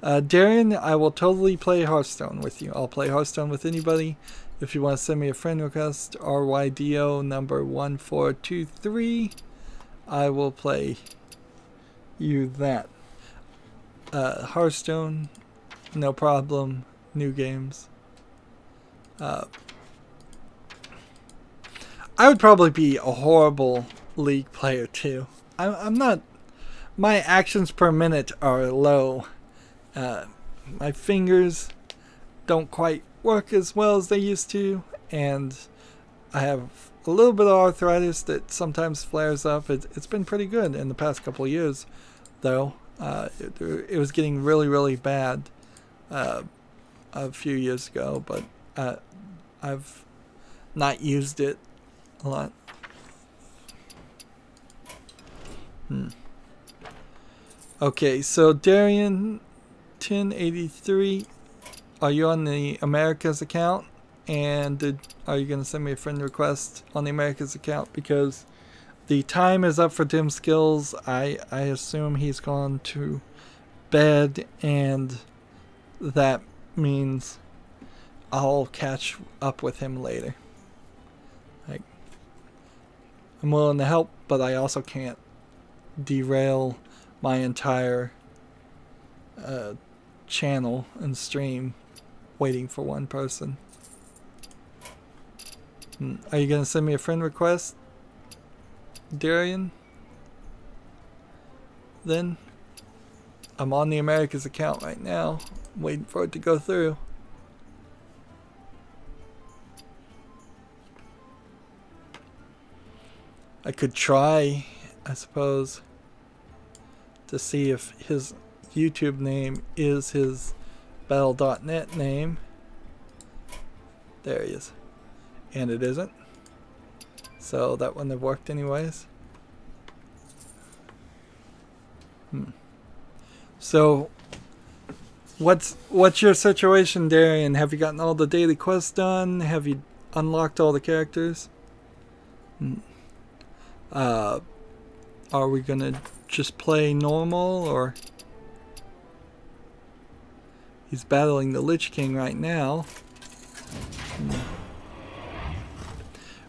Darian, I will totally play Hearthstone with you. I'll play Hearthstone with anybody. If you want to send me a friend request, RYDO number 1423, I will play you that. Hearthstone, no problem. New games. I would probably be a horrible League player too. I'm not. My actions per minute are low. My fingers don't quite work as well as they used to, and I have a little bit of arthritis that sometimes flares up. It's been pretty good in the past couple of years, though. It was getting really bad a few years ago, but I've not used it a lot. Okay, so Darian 1083, are you on the Americas account? And are you going to send me a friend request on the Americas account? Because the time is up for Dim Skills. I assume he's gone to bed, and that means I'll catch up with him later. Like, I'm willing to help, but I also can't derail my entire channel and stream waiting for one person. Are you going to send me a friend request, Darian? Then I'm on the Americas account right now, waiting for it to go through. I could try, I suppose, to see if his YouTube name is his Battle.net name. There he is. And it isn't. So that wouldn't have worked anyways. So what's your situation, Darian? Have you gotten all the daily quests done? Have you unlocked all the characters? Are we gonna just play normal, or he's battling the Lich King right now?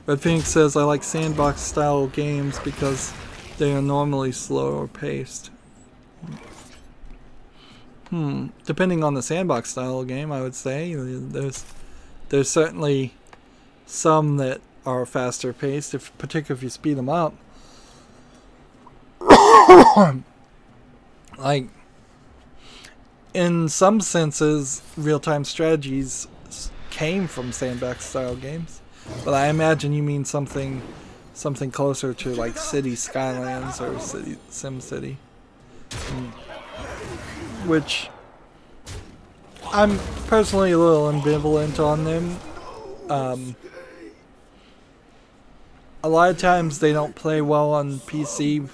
Red Phoenix says, I like sandbox style games because they are normally slower paced. Depending on the sandbox style game, I would say there's certainly some that are faster paced, particularly if you speed them up. Like, in some senses, real-time strategies came from sandbox style games, but I imagine you mean something closer to like City Skylines or SimCity, which I'm personally a little ambivalent on them. A lot of times they don't play well on PC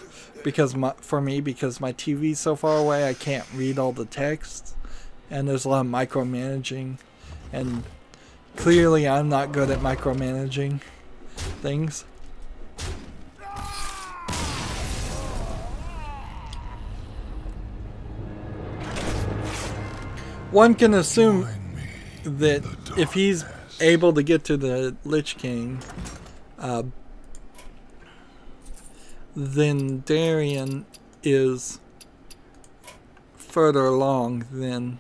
because for me because my TV's so far away I can't read all the text, and there's a lot of micromanaging, and clearly I'm not good at micromanaging things. One can assume that if he's able to get to the Lich King, then Darian is further along than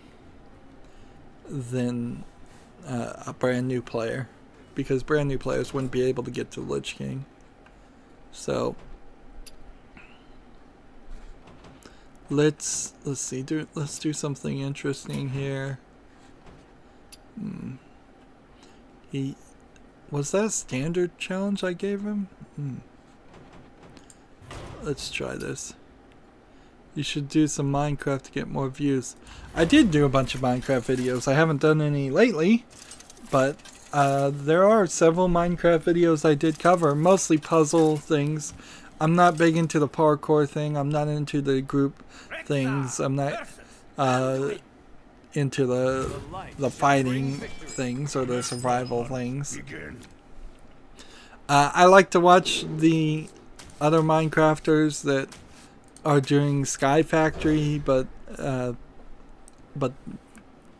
a brand new player, because brand new players wouldn't be able to get to the Lich King. So let's see. Let's do something interesting here. Was that a standard challenge I gave him? Let's try this. You should do some Minecraft to get more views. I did do a bunch of Minecraft videos. I haven't done any lately, but there are several Minecraft videos I did cover, mostly puzzle things. I'm not big into the parkour thing. I'm not into the group things. I'm not into the fighting things or the survival things. I like to watch the other Minecrafters that are doing Sky Factory, but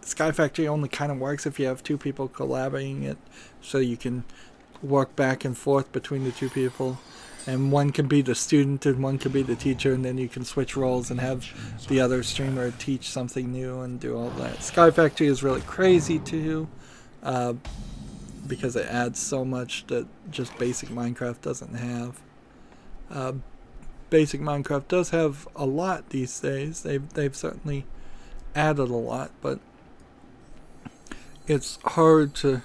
Sky Factory only kind of works if you have two people collaborating it, so you can work back and forth between the two people, and one can be the student and one can be the teacher, and then you can switch roles and have the other streamer teach something new and do all that. Sky Factory is really crazy too, because it adds so much that just basic Minecraft doesn't have. Basic Minecraft does have a lot these days. They've certainly added a lot, but it's hard to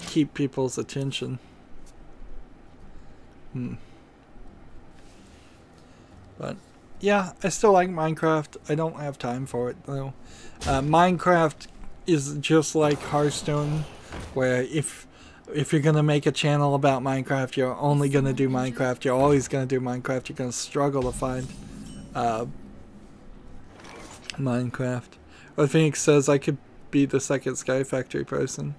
keep people's attention. But yeah, I still like Minecraft. I don't have time for it though. Minecraft is just like Hearthstone, where if you're going to make a channel about Minecraft, you're only going to do Minecraft. You're always going to do Minecraft. You're going to struggle to find Minecraft. Red Phoenix says, I could be the second Sky Factory person.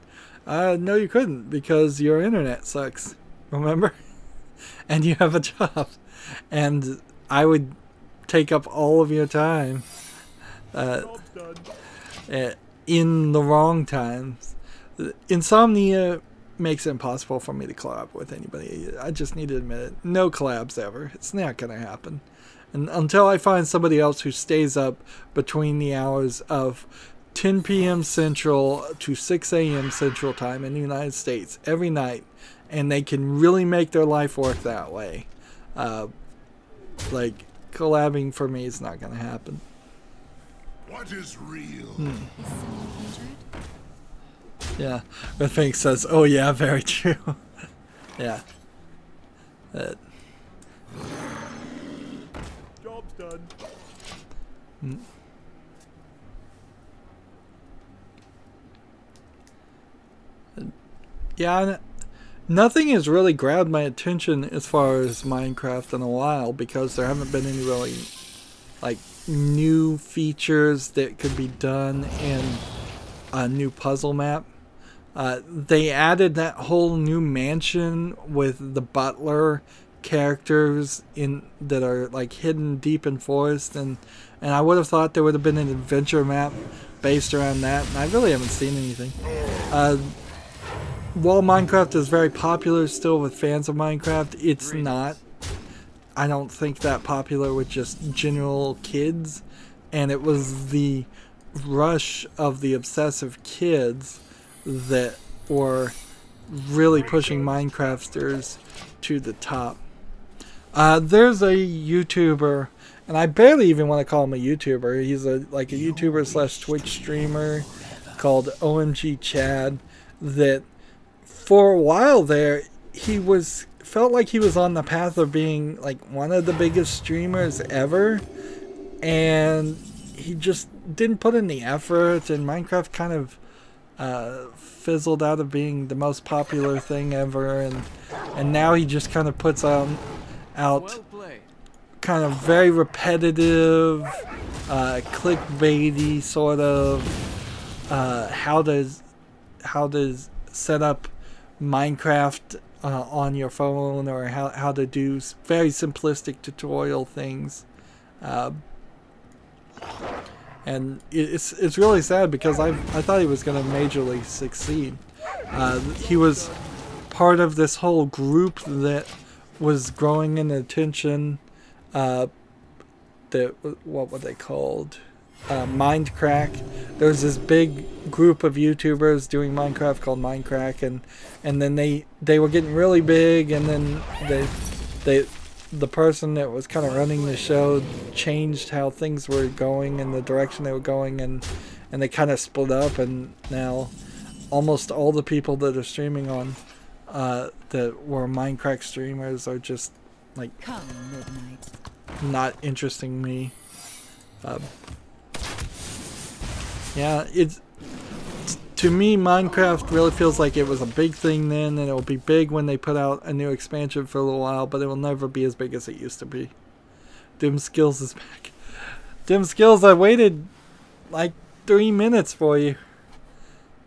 No, you couldn't, because your internet sucks. Remember? And you have a job. And I would take up all of your time in the wrong times. Insomnia makes it impossible for me to collab with anybody. I just need to admit it. No collabs ever. It's not going to happen. And until I find somebody else who stays up between the hours of 10 p.m. Central to 6 a.m. Central Time in the United States every night, and they can really make their life work that way, like, collabing for me is not going to happen. What is real? Is someone injured? Yeah, Red Phoenix says, oh yeah, very true. Yeah. Job's done. Yeah, nothing has really grabbed my attention as far as Minecraft in a while because there haven't been any really like new features that could be done in a new puzzle map. They added that whole new mansion with the butler characters in that are like hidden deep in forest, and I would have thought there would have been an adventure map based around that, and I really haven't seen anything. While Minecraft is very popular still with fans of Minecraft, it's not, I don't think, that popular with just general kids, and it was the rush of the obsessive kids that were really pushing Minecrafters to the top. There's a YouTuber, and I barely even want to call him a YouTuber. He's a YouTuber slash Twitch streamer called OMG Chad that for a while there felt like he was on the path of being like one of the biggest streamers ever, and he just didn't put in the effort, and Minecraft kind of fizzled out of being the most popular thing ever, and now he just kind of puts out kind of very repetitive, clickbaity sort of how to set up Minecraft on your phone, or how to do very simplistic tutorial things. And it's really sad because I thought he was going to majorly succeed. He was part of this whole group that was growing in attention. What were they called? Mindcrack. There was this big group of YouTubers doing Minecraft called Mindcrack, and then they were getting really big, and then the person that was kind of running the show changed how things were going and the direction they were going, and they kind of split up, and now almost all the people that are streaming on that were Minecraft streamers are just like not interesting me. Yeah, to me, Minecraft really feels like it was a big thing then, and it will be big when they put out a new expansion for a little while, but it will never be as big as it used to be. Dim Skills is back. Dim Skills, I waited like 3 minutes for you.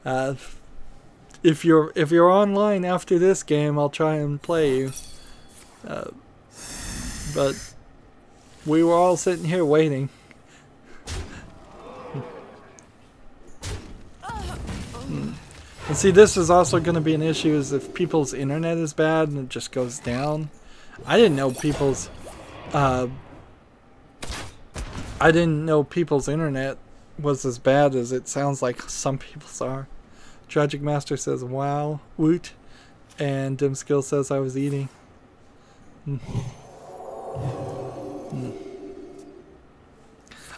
If you're online after this game, I'll try and play you. But we were all sitting here waiting. And see, this is also going to be an issue, is if people's internet is bad and it just goes down. I didn't know people's internet was as bad as it sounds like some people's are. Tragic Master says, wow, woot. And Dim Skill says, I was eating. I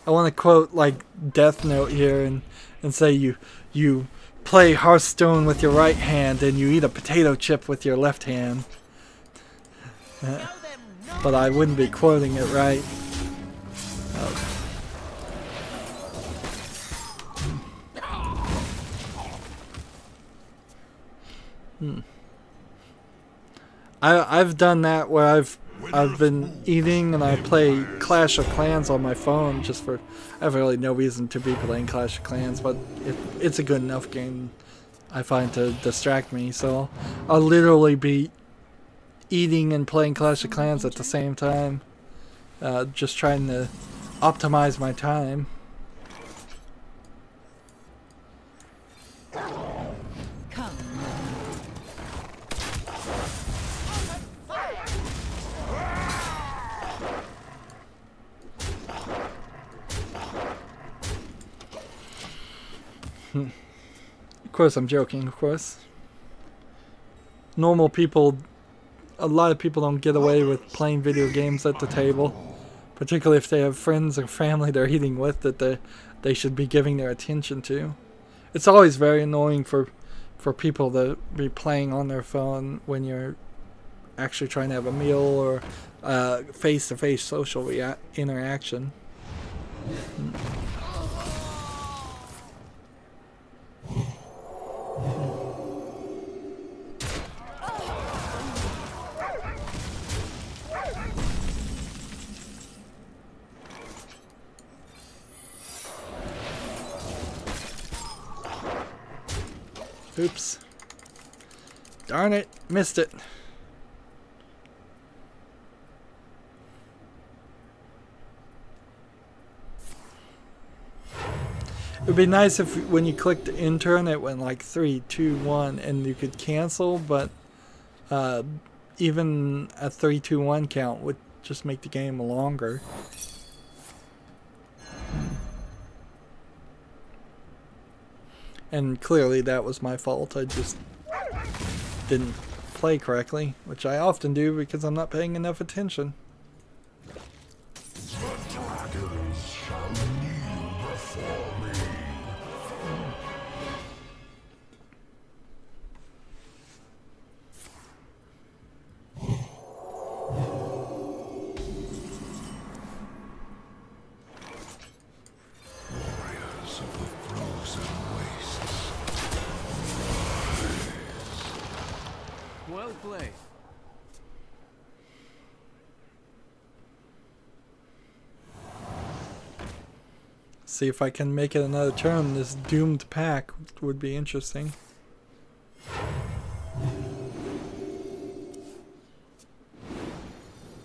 want to quote like Death Note here and say you play Hearthstone with your right hand and you eat a potato chip with your left hand. But I wouldn't be quoting it right. I've done that where I've been eating and I play Clash of Clans on my phone just for, I have really no reason to be playing Clash of Clans, but it's a good enough game, I find, to distract me. So I'll literally be eating and playing Clash of Clans at the same time, just trying to optimize my time. Of course, I'm joking, of course. Normal people, a lot of people don't get away with playing video games at the table. Particularly if they have friends or family they're eating with that they should be giving their attention to. It's always very annoying for people to be playing on their phone when you're actually trying to have a meal or face-to-face social interaction. Oops. Darn it, missed it. It would be nice if when you clicked intern it went like 3, 2, 1 and you could cancel, but even a 3, 2, 1 count would just make the game longer. And clearly that was my fault. I just didn't play correctly, which I often do because I'm not paying enough attention. Well played. See if I can make it another turn. This doomed pack would be interesting. How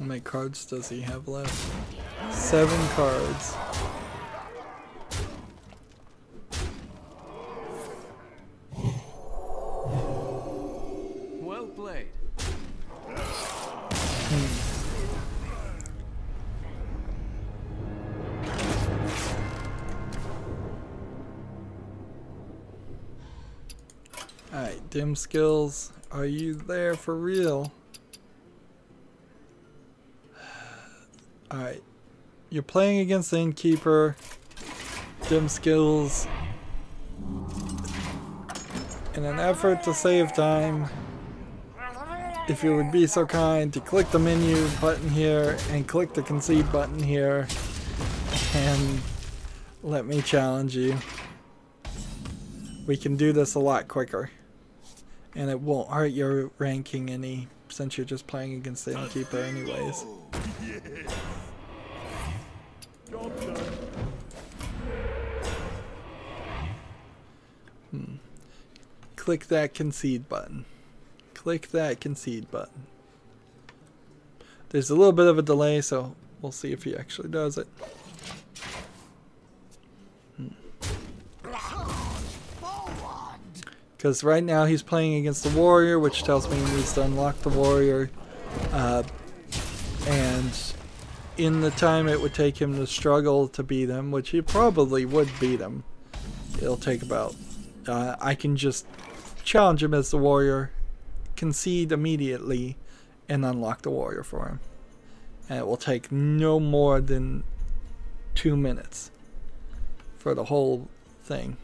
many cards does he have left? 7 cards. Well played. Alright, dim skills. Are you there for real? Alright. You're playing against the innkeeper. Dim skills. In an effort to save time, if you would be so kind to click the menu button here and click the concede button here and let me challenge you. We can do this a lot quicker. And it won't hurt your ranking any since you're just playing against the innkeeper anyways. Click that concede button. Click that concede button. There's a little bit of a delay, so we'll see if he actually does it. Because right now he's playing against the warrior, which tells me he needs to unlock the warrior. And in the time it would take him to struggle to beat him, which he probably would beat him, it'll take about... I can just challenge him as the warrior, concede immediately, and unlock the warrior for him. And it will take no more than 2 minutes for the whole thing.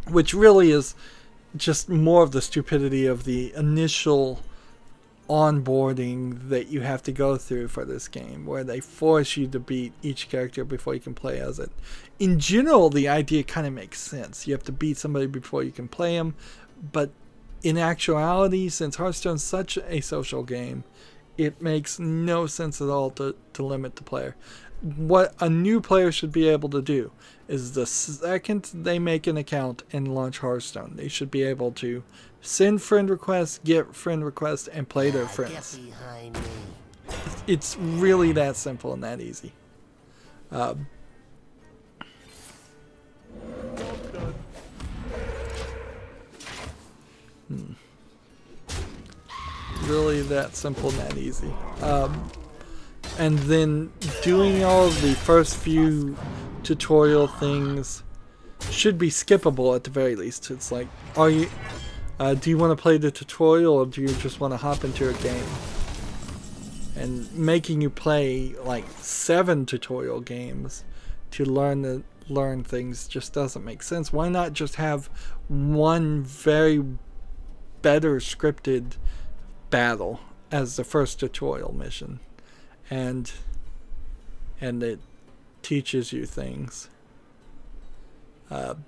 Which really is just more of the stupidity of the initial onboarding that you have to go through for this game, where they force you to beat each character before you can play as it. In general, the idea kind of makes sense. You have to beat somebody before you can play them, but in actuality, since Hearthstone's such a social game, it makes no sense at all to limit the player. What a new player should be able to do is the second they make an account and launch Hearthstone, they should be able to send friend requests, get friend requests, and play their friends. It's really that simple and that easy. Really that simple and that easy. And then doing all of the first few tutorial things should be skippable at the very least. It's like, are you do you want to play the tutorial, or do you just want to hop into a game? And making you play like 7 tutorial games to learn things just doesn't make sense. Why not just have one very better scripted battle as the first tutorial mission? And and it teaches you things. Someone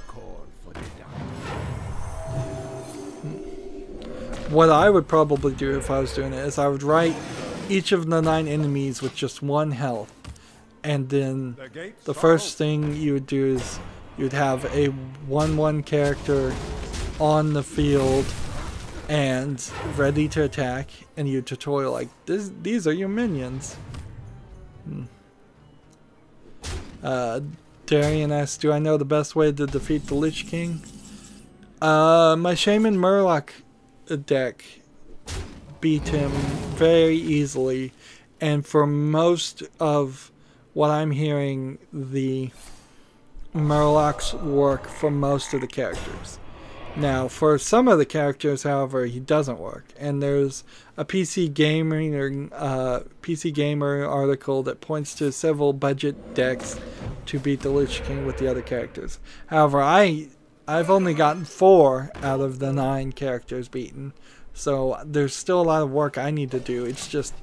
call for the doctor. What I would probably do if I was doing it is I would write each of the 9 enemies with just 1 health. And then the first thing you would do is you'd have a 1/1 character on the field and ready to attack, and you tutorial like these are your minions. Darian asks, do I know the best way to defeat the Lich King? My Shaman Murloc deck beat him very easily, and for most of what I'm hearing, the Murlocs work for most of the characters. Now, for some of the characters, however, he doesn't work. And there's a PC Gamer article that points to several budget decks to beat the Lich King with the other characters. However, I've only gotten 4 out of the 9 characters beaten. So there's still a lot of work I need to do. It's just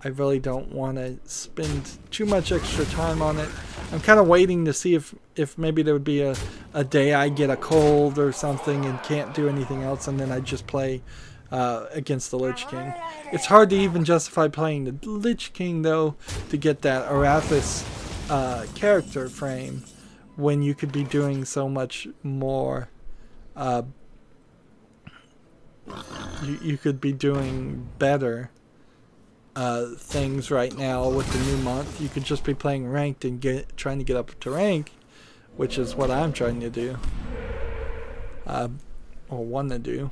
I really don't want to spend too much extra time on it. I'm kind of waiting to see if maybe there would be a day I get a cold or something and can't do anything else, and then I just play against the Lich King. It's hard to even justify playing the Lich King, though, to get that Arathis character frame when you could be doing so much more. You could be doing better things right now with the new month. You could just be playing ranked and trying to get up to rank, which is what I'm trying to do, or want to do.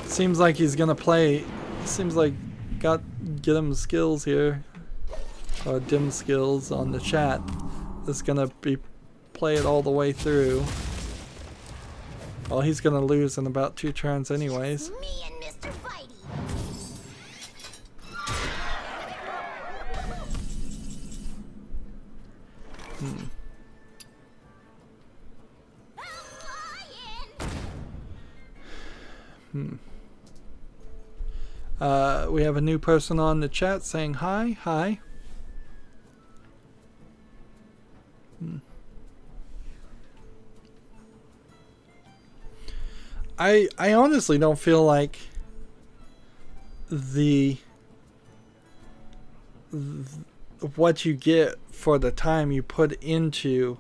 Seems like he's gonna play. Seems like get him skills here, or dim skills on the chat. Is gonna be play it all the way through. Well, he's gonna lose in about 2 turns anyways. Me and Mr. Fighty. We have a new person on the chat saying hi. Hi. I honestly don't feel like what you get for the time you put into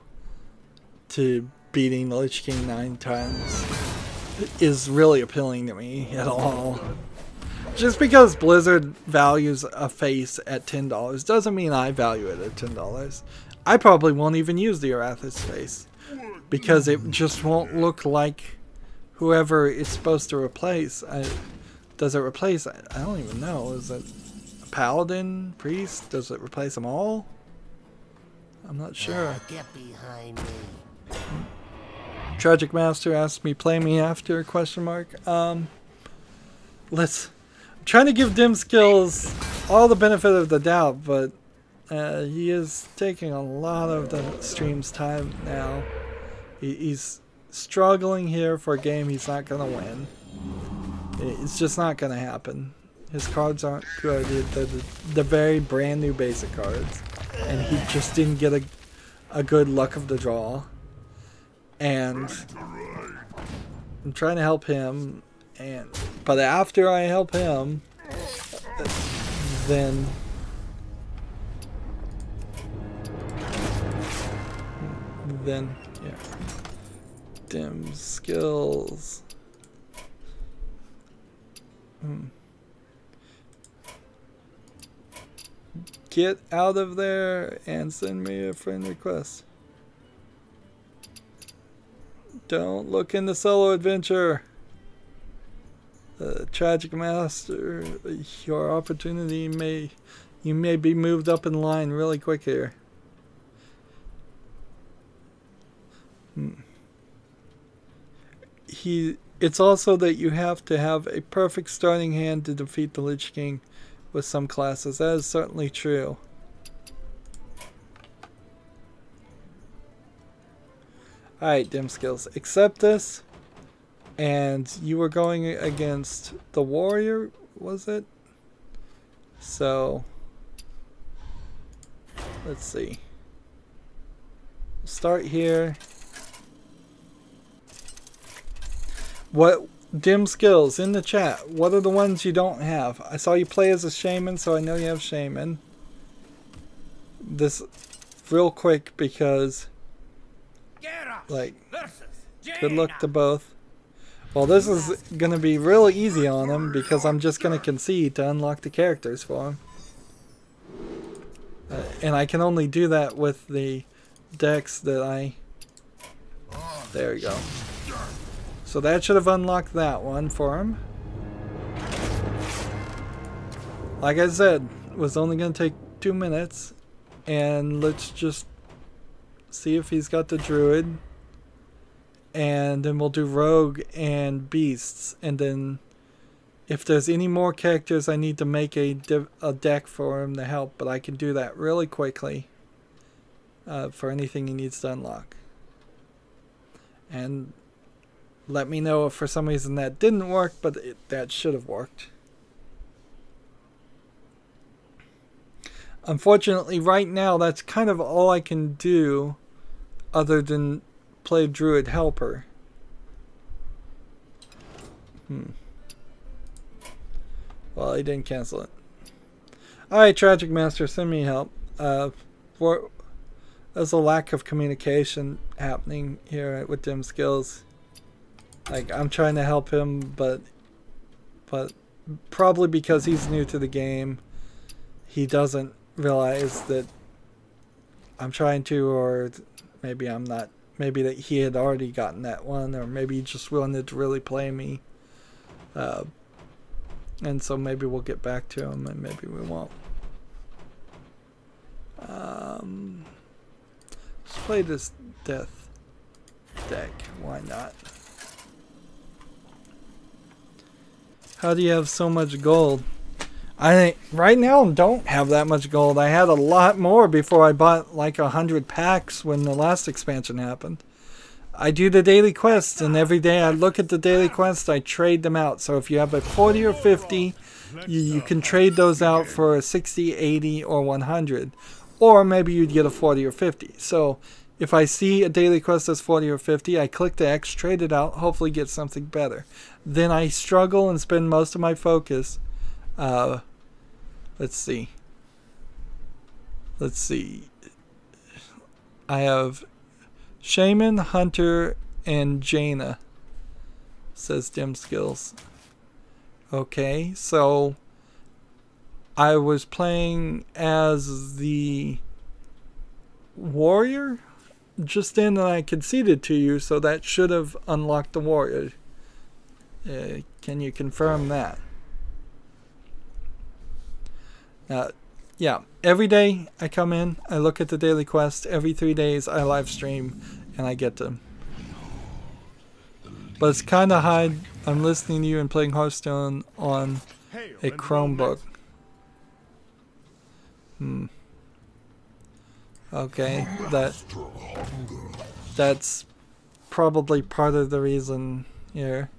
beating the Lich King 9 times is really appealing to me at all. Just because Blizzard values a face at $10 doesn't mean I value it at $10. I probably won't even use the Arathis face because it just won't look like whoever it's supposed to replace. Does it replace? I don't even know. Is it a paladin, priest? Does it replace them all? I'm not sure. Get behind me. Tragic Master asked me, "Play me after?" Question mark. I'm trying to give Dim Skills all the benefit of the doubt, but he is taking a lot of the stream's time now. He's struggling here for a game he's not going to win. It's just not going to happen. His cards aren't good. They're very brand new basic cards. And he just didn't get a good luck of the draw. And I'm trying to help him. But after I help him, then yeah. Dim skills. Get out of there and send me a friend request. Don't look into solo adventure. Tragic Master, your opportunity you may be moved up in line really quick here. It's also that you have to have a perfect starting hand to defeat the Lich King with some classes. That is certainly true. Alright, dim skills. Accept this. And you were going against the warrior, was it? So, let's see. Start here. What dim skills in the chat? What are the ones you don't have? I saw you play as a shaman, so I know you have shaman. This real quick because, like, good luck to both. Well, this is gonna be real easy on him because I'm just gonna concede to unlock the characters for him, and I can only do that with the decks that I. There we go. So that should have unlocked that one for him. Like I said, it was only going to take 2 minutes. And let's just see if he's got the druid. And then we'll do rogue and beasts. And then if there's any more characters, I need to make a deck for him to help. But I can do that really quickly for anything he needs to unlock. And let me know if for some reason that didn't work, but that should have worked. Unfortunately, right now, that's kind of all I can do other than play Druid Helper. Well, he didn't cancel it. Alright, Tragic Master, send me help. There's a lack of communication happening here with dim skills. Like, I'm trying to help him, but probably because he's new to the game, he doesn't realize that I'm trying to, or maybe I'm not. Maybe that he had already gotten that one, or maybe he just wanted to really play me. And so maybe we'll get back to him, and maybe we won't. Let's play this death deck. Why not? How do you have so much gold? I right now don't have that much gold. I had a lot more before I bought like 100 packs when the last expansion happened. I do the daily quests, and every day I look at the daily quests, I trade them out. So if you have a 40 or 50, you can trade those out for a 60, 80, or 100. Or maybe you'd get a 40 or 50. So if I see a daily quest that's 40 or 50, I click the X, trade it out, hopefully get something better. Then I struggle and spend most of my focus. Let's see. I have Shaman, Hunter, and Jaina, says Dim Skills. Okay, so I was playing as the warrior just then, and I conceded to you, so that should have unlocked the warrior. Can you confirm that? Yeah, every day I come in, I look at the daily quest. Every 3 days I live stream and I get them. But it's kind of hard. I'm listening to you and playing Hearthstone on a Chromebook. Okay, that's probably part of the reason here.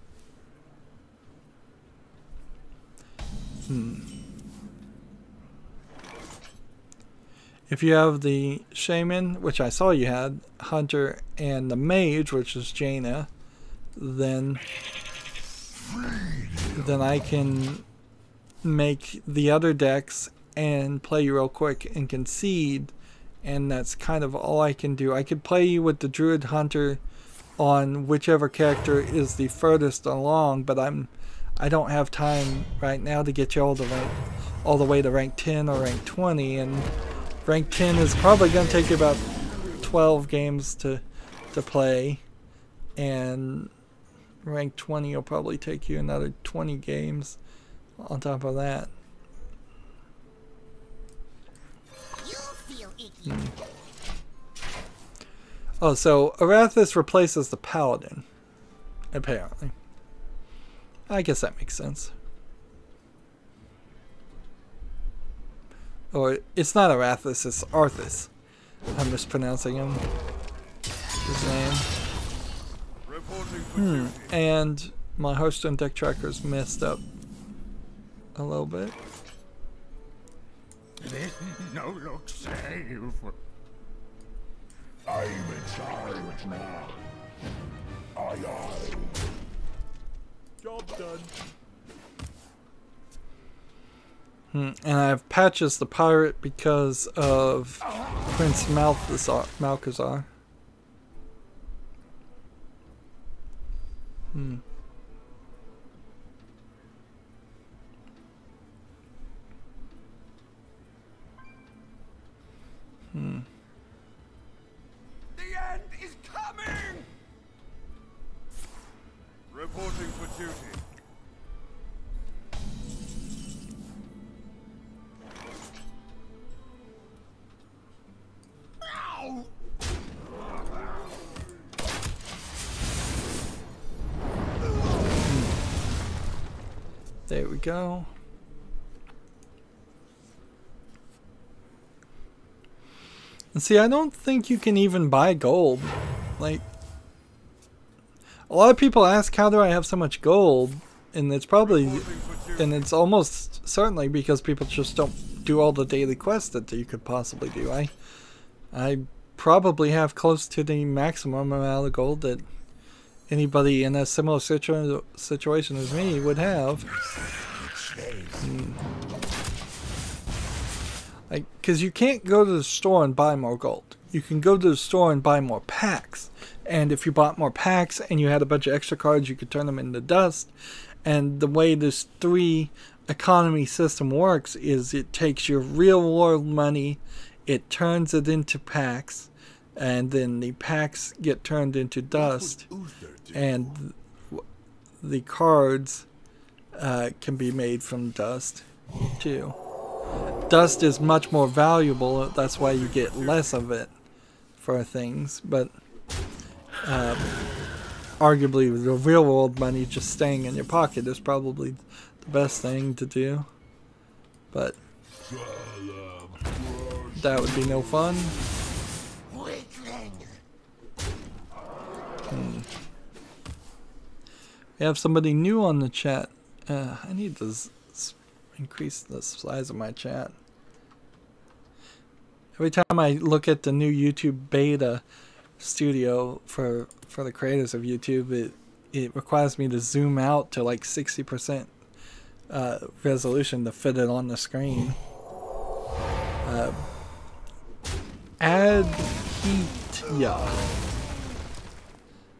If you have the Shaman, which I saw you had, Hunter, and the Mage, which is Jaina, then I can make the other decks and play you real quick and concede, and that's kind of all I can do. I could play you with the Druid Hunter on whichever character is the furthest along, but I don't have time right now to get you all the way to rank 10 or rank 20, and rank 10 is probably going to take you about 12 games to play, and rank 20 will probably take you another 20 games on top of that. Oh, so Arathis replaces the Paladin, apparently. I guess that makes sense. Or, it's not Arathis, it's Arthas. I'm mispronouncing his name. And my Hearthstone deck tracker's messed up a little bit. No look save. I'm in charge now. Aye. Job done. And I have Patches the Pirate because of Prince Malchazar. The end is coming! Reporting for duty. Ow! There we go. And see, I don't think you can even buy gold. Like, a lot of people ask, how do I have so much gold? And it's probably, and it's almost certainly because people just don't do all the daily quests that you could possibly do. I probably have close to the maximum amount of gold that anybody in a similar situation as me would have. Like, because you can't go to the store and buy more gold. You can go to the store and buy more packs. And if you bought more packs and you had a bunch of extra cards, you could turn them into dust. And the way this 3 economy system works is it takes your real world money, it turns it into packs, and then the packs get turned into dust. And the cards can be made from dust too. Dust is much more valuable, that's why you get less of it for things, but arguably the real world money just staying in your pocket is probably the best thing to do, but that would be no fun. We have somebody new on the chat. I need to increase the size of my chat. Every time I look at the new YouTube beta studio for the creators of YouTube, it requires me to zoom out to like 60% resolution to fit it on the screen.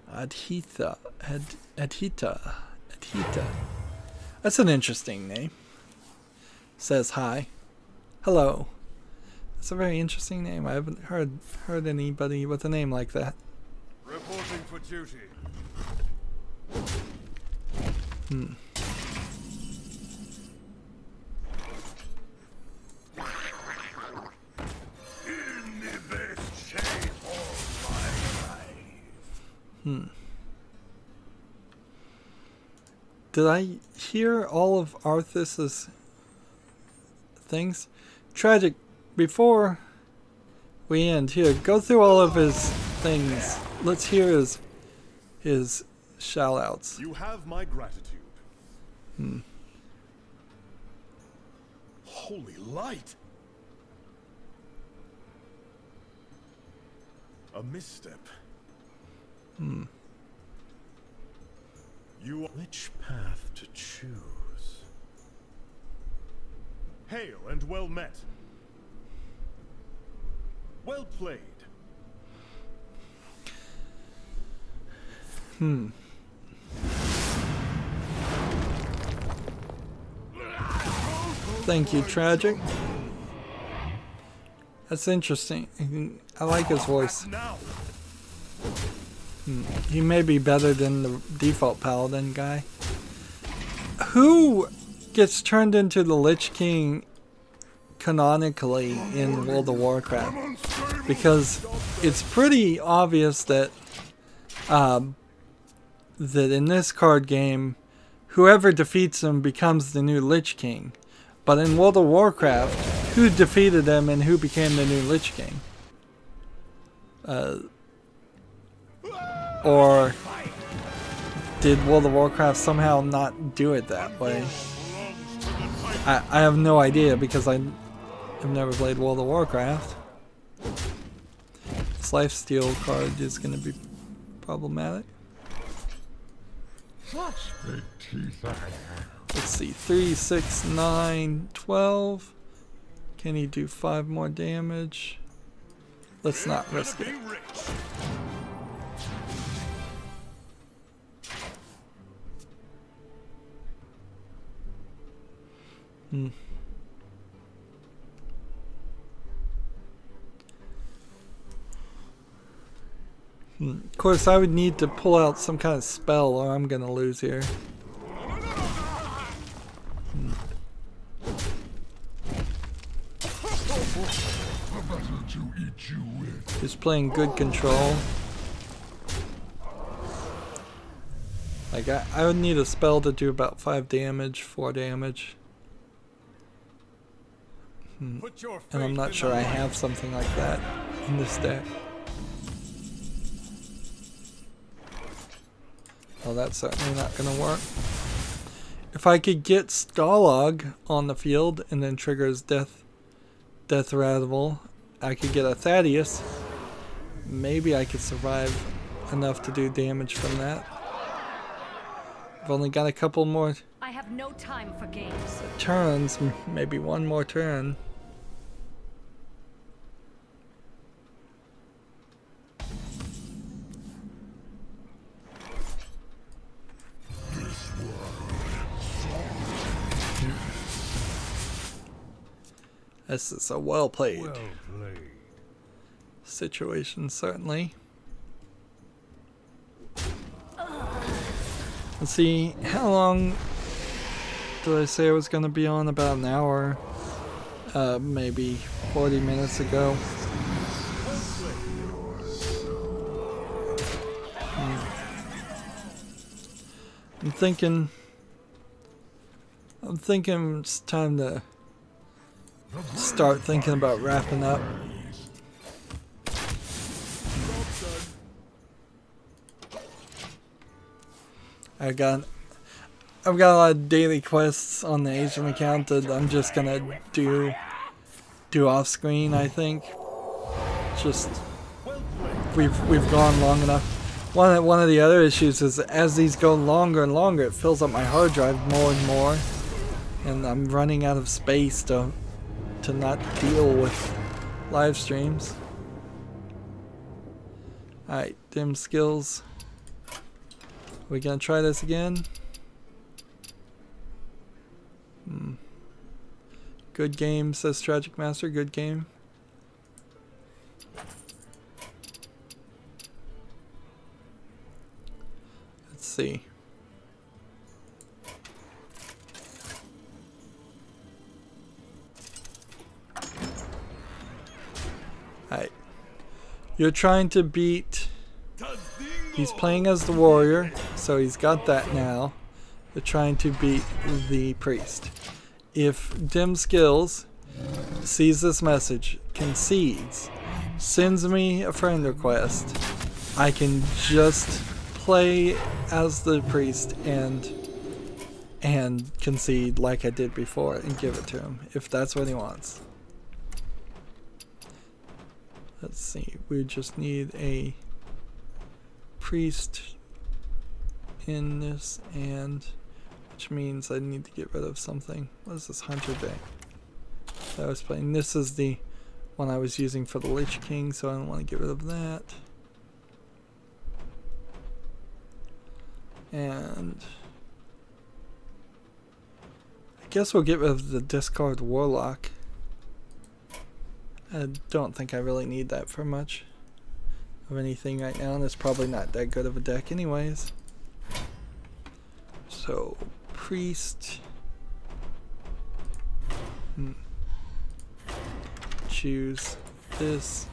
Adhita. That's an interesting name. Says hi. Hello. That's a very interesting name. I haven't heard anybody with a name like that. Reporting for duty. In the best shape of my life. Did I hear all of Arthas's things? Tragic. Before we end here, go through all of his things. Let's hear his shout-outs. You have my gratitude. Holy light! A misstep. Which path to choose? Hail and well met. Well played. Thank you, Tragic. That's interesting. I like his voice. He may be better than the default Paladin guy. Who gets turned into the Lich King canonically in World of Warcraft? Because it's pretty obvious that that in this card game, whoever defeats him becomes the new Lich King. But in World of Warcraft, who defeated him and who became the new Lich King? Or did World of Warcraft somehow not do it that way? I have no idea because I have never played World of Warcraft. This lifesteal card is going to be problematic. Let's see, 3, 6, 9, 12. Can he do 5 more damage? Let's not risk it. Of course, I would need to pull out some kind of spell or I'm gonna lose here. He's playing good control. Like, I would need a spell to do about 5 damage, 4 damage. And I'm not sure I have something like that in this deck. Well, that's certainly not going to work. If I could get Skalog on the field and then trigger his death rattle, I could get a Thaddeus. Maybe I could survive enough to do damage from that. I've only got a couple more I have no time for games. turns, maybe one more turn. This is a well played situation, certainly. Let's see, how long did I say I was going to be on? About an hour, maybe 40 minutes ago. I'm thinking it's time to start thinking about wrapping up. I've got a lot of daily quests on the Asian account that I'm just gonna do off screen. I think just we've gone long enough. One of the other issues is as these go longer and longer, it fills up my hard drive more and more, and I'm running out of space to not deal with live streams. Alright, dim skills. Are we gonna try this again? Good game, says Tragic Master. Good game. Let's see. Alright. You're trying to beat... He's playing as the warrior, so he's got that now. You're trying to beat the priest. If Dim Skills sees this message, concedes, sends me a friend request, I can just play as the priest and concede like I did before and give it to him, if that's what he wants. Let's see, we just need a priest in this, and which means I need to get rid of something. What is this Hunter Day that I was playing? This is the one I was using for the Lich King, so I don't want to get rid of that. And I guess we'll get rid of the discard Warlock. I don't think I really need that for much of anything right now, and it's probably not that good of a deck anyways. So, priest. Choose this.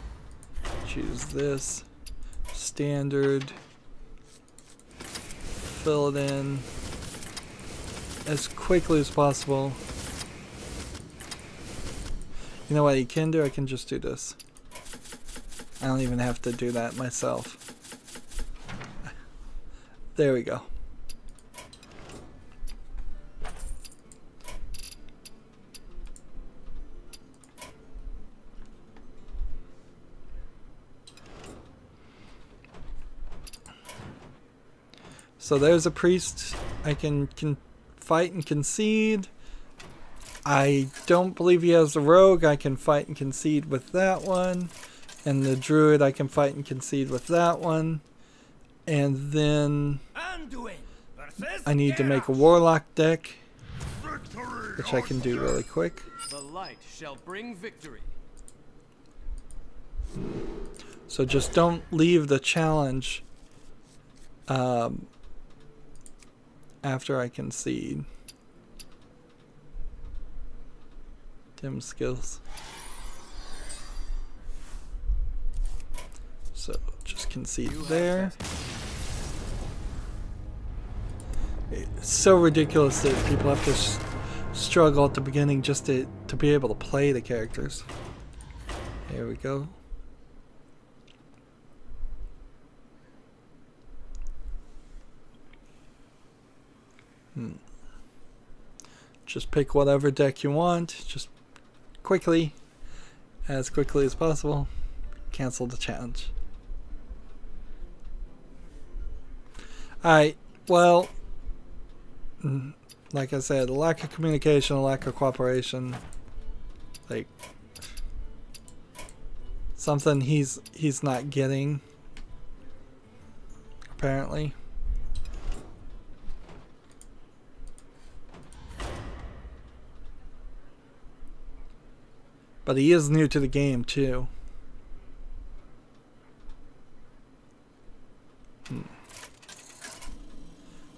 Choose this. Standard. Fill it in as quickly as possible. You know what you can do? I can just do this. I don't even have to do that myself. There we go. So there's a priest I can fight and concede. I don't believe he has the rogue. I can fight and concede with that one. And the druid I can fight and concede with that one. And then I need to make a warlock deck, which I can do really quick. The light shall bring victory. So just don't leave the challenge after I concede. Dim skills. So just concede there. It's so ridiculous that people have to struggle at the beginning just to be able to play the characters. Here we go. Just pick whatever deck you want. Just quickly, as quickly as possible, cancel the challenge. Alright, well, like I said, a lack of communication, a lack of cooperation, like something he's not getting, apparently. But he is new to the game too.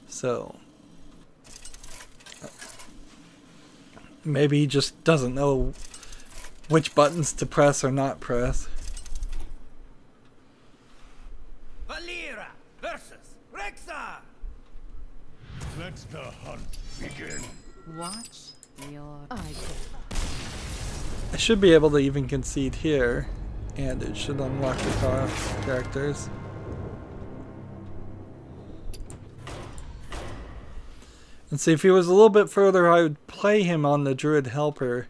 So maybe he just doesn't know which buttons to press or not press. Valera versus Rexar. Let the hunt begin. Watch your eye. I should be able to even concede here, and it should unlock the characters. And see, if he was a little bit further, I would play him on the Druid Helper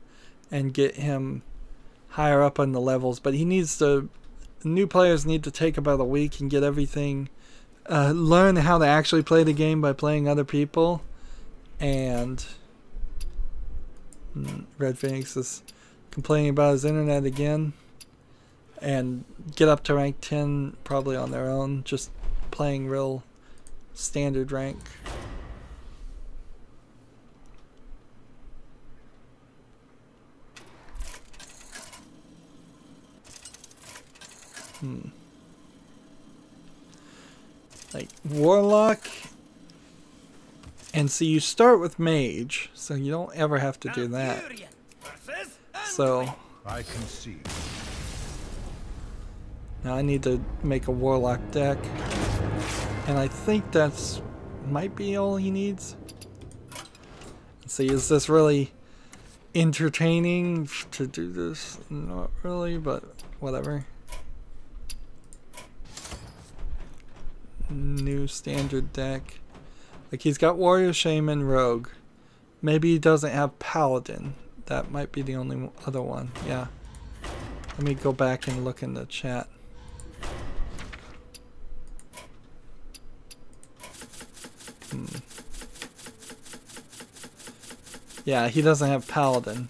and get him higher up on the levels. But he needs to, new players need to take about a week and get everything, learn how to actually play the game by playing other people. And Red Phoenix is complaining about his internet again, and get up to rank 10 probably on their own, just playing real standard rank. Like Warlock, and so you start with Mage, so you don't ever have to do that. So I can see. now I need to make a Warlock deck, and I think that's might be all he needs. Let's see, is this really entertaining to do this? Not really, but whatever. New standard deck. Like, he's got Warrior, Shaman, Rogue. Maybe he doesn't have Paladin. That might be the only other one. Yeah. Let me go back and look in the chat. Yeah, he doesn't have Paladin.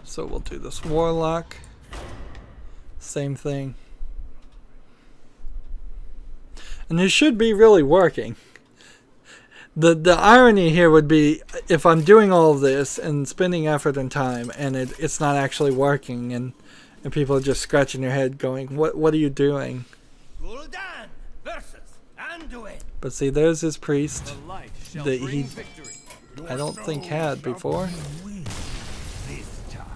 So we'll do this Warlock. Same thing. And it should be really working. The irony here would be if I'm doing all of this and spending effort and time and it's not actually working, and people are just scratching their head going, what are you doing? Gul'dan versus Anduin. But see, there's his priest The light shall that bring he victory. I don't think had before. Win this time.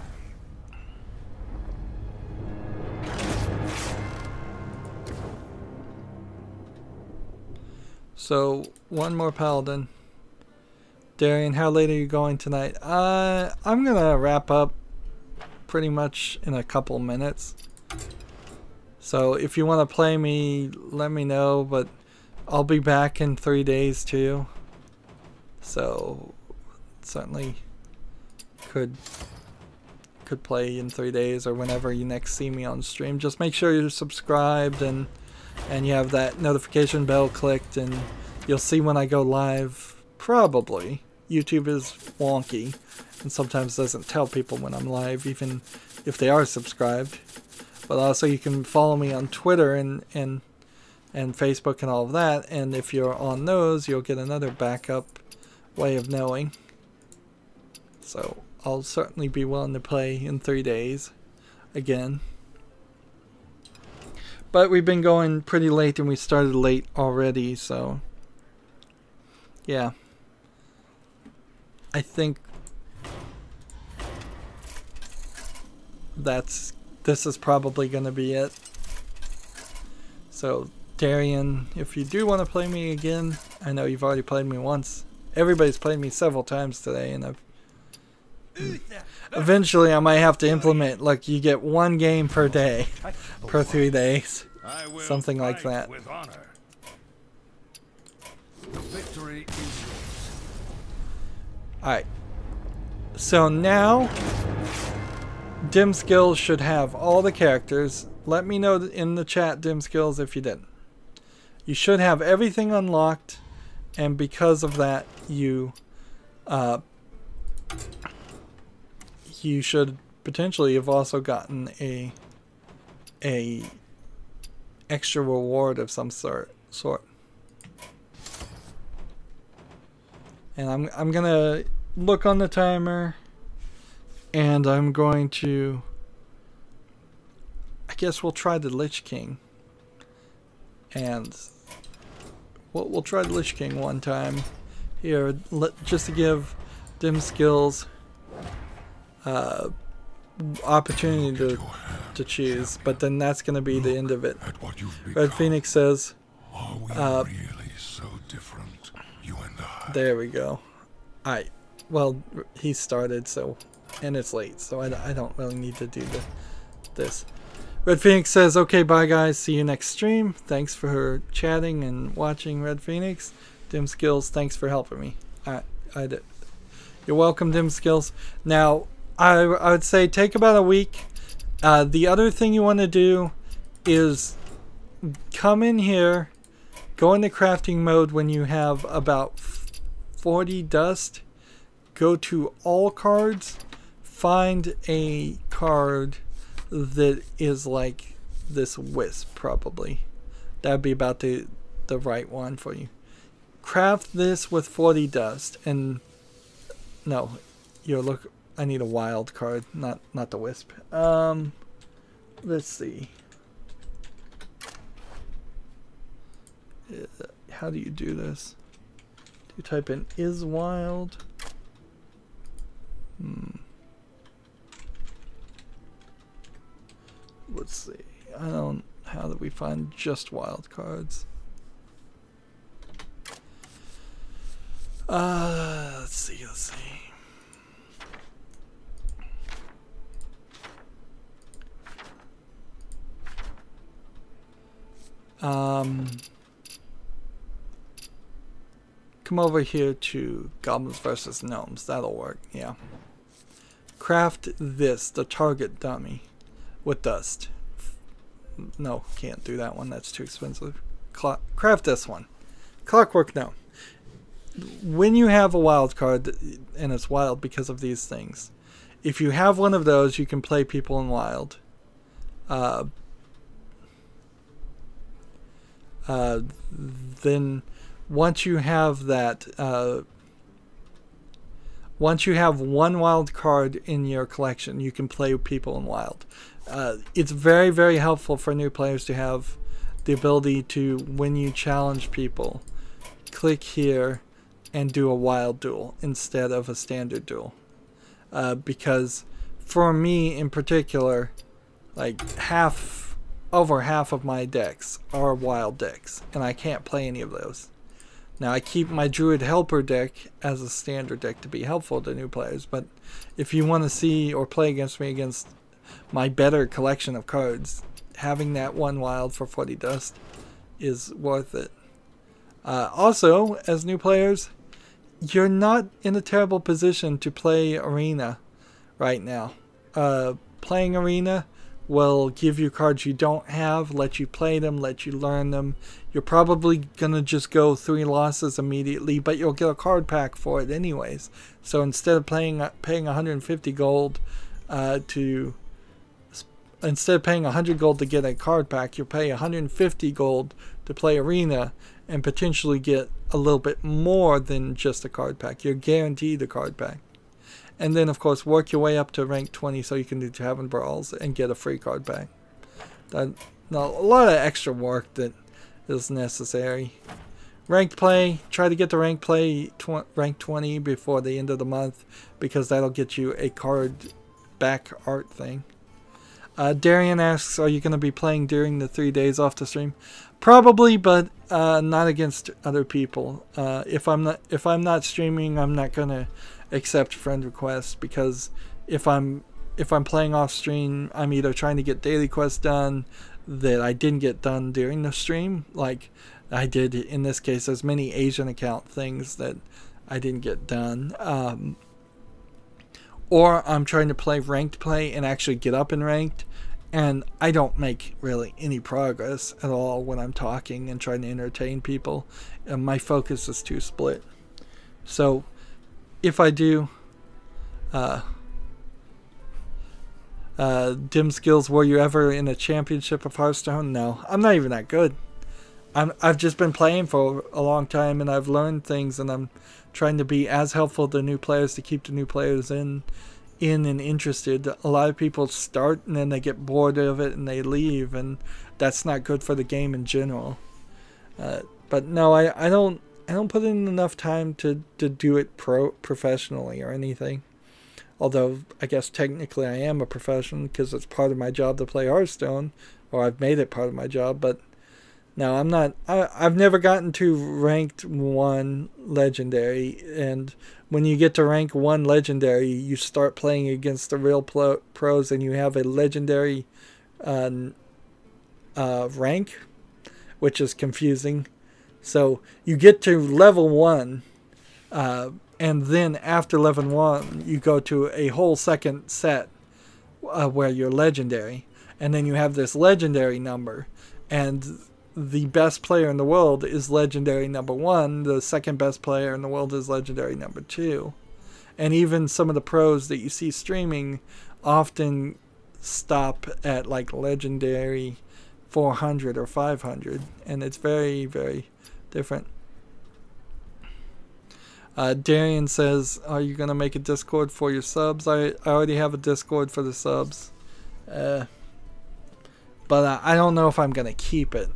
So one more Paladin. Darian, how late are you going tonight? I'm gonna wrap up pretty much in a couple minutes. So if you want to play me, let me know, but I'll be back in 3 days too. So certainly could play in 3 days or whenever you next see me on stream. Just make sure you're subscribed and you have that notification bell clicked, and you'll see when I go live. Probably. YouTube is wonky and sometimes doesn't tell people when I'm live, even if they are subscribed. But also you can follow me on Twitter and Facebook and all of that, and if you're on those, you'll get another backup way of knowing. So I'll certainly be willing to play in 3 days again. But we've been going pretty late, and we started late already, so yeah. I think this is probably going to be it. So Darian, if you do want to play me again, I know you've already played me once. Everybody's played me several times today, and eventually I might have to implement, like, you get 1 game per day per 3 days, something like that. With honor. The victory is yours. Alright, so now Dim Skills should have all the characters. Let me know in the chat, Dim Skills, if you didn't. You should have everything unlocked, and because of that, you should potentially have also gotten a extra reward of some sort. And I'm gonna look on the timer, and I'm going to, I guess we'll try the Lich King. And we'll try the Lich King one time here, just to give Dim Skills opportunity to choose, but then that's going to be the end of it. Red Phoenix says, Are we really so different, you and I? There we go. Alright, well, he started, so, and it's late, so I don't really need to do this. Red Phoenix says, okay, bye guys, see you next stream. Thanks for chatting and watching, Red Phoenix. Dim Skills, thanks for helping me. I did. You're welcome, Dim Skills. Now, I would say take about a week. The other thing you want to do is come in here, go into crafting mode when you have about 40 dust, go to all cards, find a card that is like this wisp, probably. That'd be about the right one for you. Craft this with 40 dust, and no, I need a wild card, not the wisp. Let's see. How do you do this? Do you type in is wild? Let's see. How do we find just wild cards? Let's see. Come over here to Goblins versus Gnomes. That'll work, yeah. Craft this, the target dummy, with dust. No, can't do that one. That's too expensive. Craft this one. Clockwork Gnome. When you have a wild card, and it's wild because of these things, if you have one of those, you can play people in wild. Then once you have that, once you have one wild card in your collection, you can play people in wild. It's very, very helpful for new players to have the ability to, when you challenge people, click here and do a wild duel instead of a standard duel. Because for me in particular, like over half of my decks are wild decks, and I can't play any of those. Now I keep my Druid Helper deck as a standard deck to be helpful to new players, but if you want to see or play against me against my better collection of cards, having that one wild for 40 dust is worth it. Also, as new players, you're not in a terrible position to play Arena right now. Playing Arena will give you cards you don't have, let you play them, let you learn them. You're probably going to just go 3 losses immediately, but you'll get a card pack for it anyways. So instead of paying 150 gold instead of paying 100 gold to get a card pack, you'll pay 150 gold to play Arena and potentially get a little bit more than just a card pack. You're guaranteed a card pack. And then, of course, work your way up to rank 20 so you can do Tavern Brawls and get a free card pack. Now, a lot of extra work that is necessary. Ranked play, try to get to rank play rank 20 before the end of the month, because that'll get you a card back art thing. Darian asks, are you going to be playing during the 3 days off the stream? Probably, but not against other people. If I'm not streaming, I'm not going to accept friend requests, because if I'm playing off stream, I'm either trying to get daily quests done that I didn't get done during the stream, like I did in this case. There's many Asian account things that I didn't get done, or I'm trying to play ranked play and actually get up in ranked, and I don't make really any progress at all when I'm talking and trying to entertain people, and my focus is too split. So if I do, dim skills, were you ever in a championship of Hearthstone? No, I'm not even that good. I've just been playing for a long time, and I've learned things, and I'm trying to be as helpful to new players to keep the new players in and interested. A lot of people start and then they get bored of it and they leave, and that's not good for the game in general. But no, I don't put in enough time to do it professionally or anything. Although I guess technically I am a professional because it's part of my job to play Hearthstone, or I've made it part of my job. But no, I'm not. I've never gotten to ranked 1 legendary, and when you get to rank 1 legendary, you start playing against the real pros, and you have a legendary rank, which is confusing. So you get to level 1, and then after level 1, you go to a whole second set where you're legendary, and then you have this legendary number, and the best player in the world is legendary number 1. The second best player in the world is legendary number 2. And even some of the pros that you see streaming often stop at like legendary 400 or 500, and it's very, very different. Darian says, are you going to make a Discord for your subs? I already have a Discord for the subs, but I don't know if I'm going to keep it,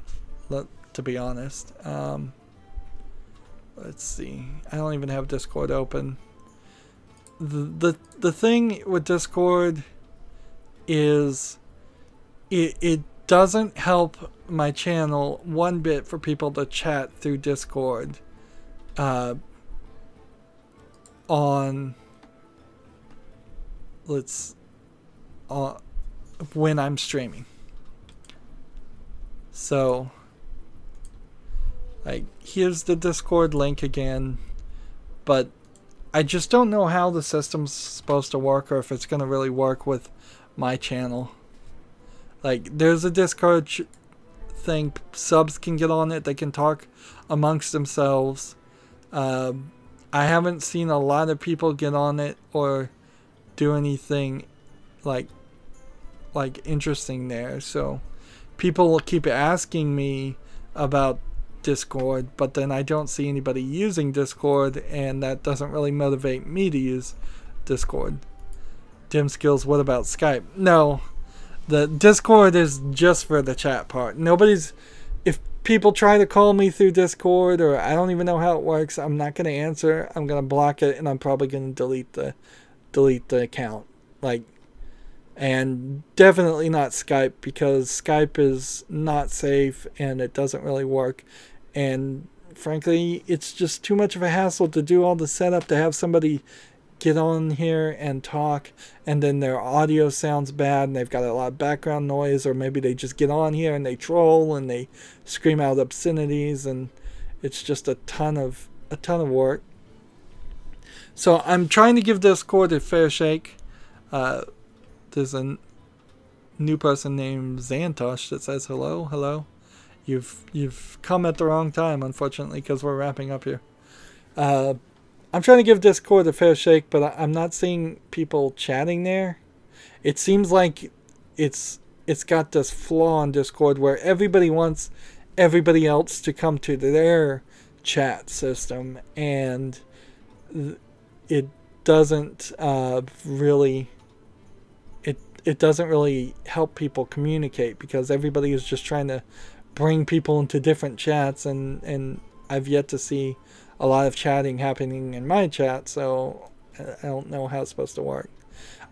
to be honest. Let's see. I don't even have Discord open. The thing with Discord is it doesn't help my channel one bit for people to chat through Discord when I'm streaming. So like, here's the Discord link again, but I just don't know how the system's supposed to work, or if it's going to really work with my channel. Like, there's a Discord thing, subs can get on it, they can talk amongst themselves. I haven't seen a lot of people get on it or do anything like interesting there, so people will keep asking me about Discord, but then I don't see anybody using Discord, and that doesn't really motivate me to use Discord. Dim skills, what about Skype? No, the Discord is just for the chat part. If people try to call me through Discord, or I don't even know how it works, I'm not going to answer. I'm going to block it, and I'm probably going to delete the account. Like, and definitely not Skype, because Skype is not safe and it doesn't really work. And frankly, it's just too much of a hassle to do all the setup to have somebody get on here and talk, and then their audio sounds bad and they've got a lot of background noise, or maybe they just get on here and they troll and they scream out obscenities, and it's just a ton of work. So I'm trying to give Discord a fair shake. There's a new person named Xantosh that says hello. You've come at the wrong time, unfortunately, because we're wrapping up here. I'm trying to give Discord a fair shake, but I'm not seeing people chatting there. It seems like it's got this flaw on Discord where everybody wants everybody else to come to their chat system, and it doesn't really it doesn't really help people communicate, because everybody is just trying to bring people into different chats, and I've yet to see a lot of chatting happening in my chat, so I don't know how it's supposed to work.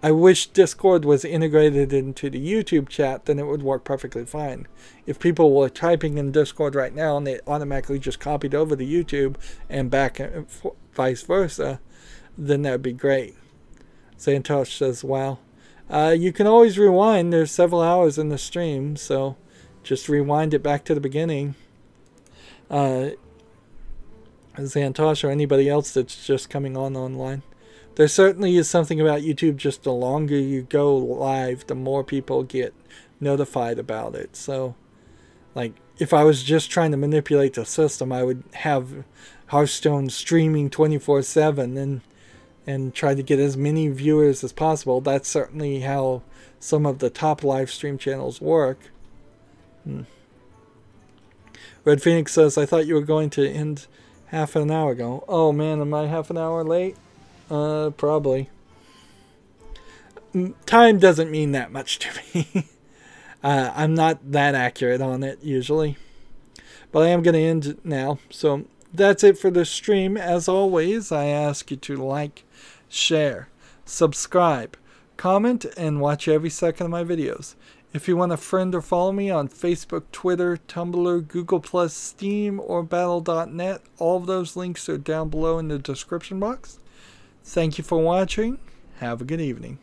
I wish Discord was integrated into the YouTube chat, then it would work perfectly fine. If people were typing in Discord right now and they automatically just copied over to YouTube and back and vice versa, then that would be great. Santosh says, wow. You can always rewind. There's several hours in the stream, so just rewind it back to the beginning. Xantosh or anybody else that's just coming online. There certainly is something about YouTube, just the longer you go live, the more people get notified about it. So, like, if I was just trying to manipulate the system, I would have Hearthstone streaming 24/7 and try to get as many viewers as possible. That's certainly how some of the top live stream channels work. Red Phoenix says, I thought you were going to end half an hour ago. Oh man, am I half an hour late? Probably. Time doesn't mean that much to me. I'm not that accurate on it usually. But I am going to end it now. So that's it for the stream. As always, I ask you to like, share, subscribe, comment, and watch every second of my videos. If you want to friend or follow me on Facebook, Twitter, Tumblr, Google+, Steam, or Battle.net, all of those links are down below in the description box. Thank you for watching. Have a good evening.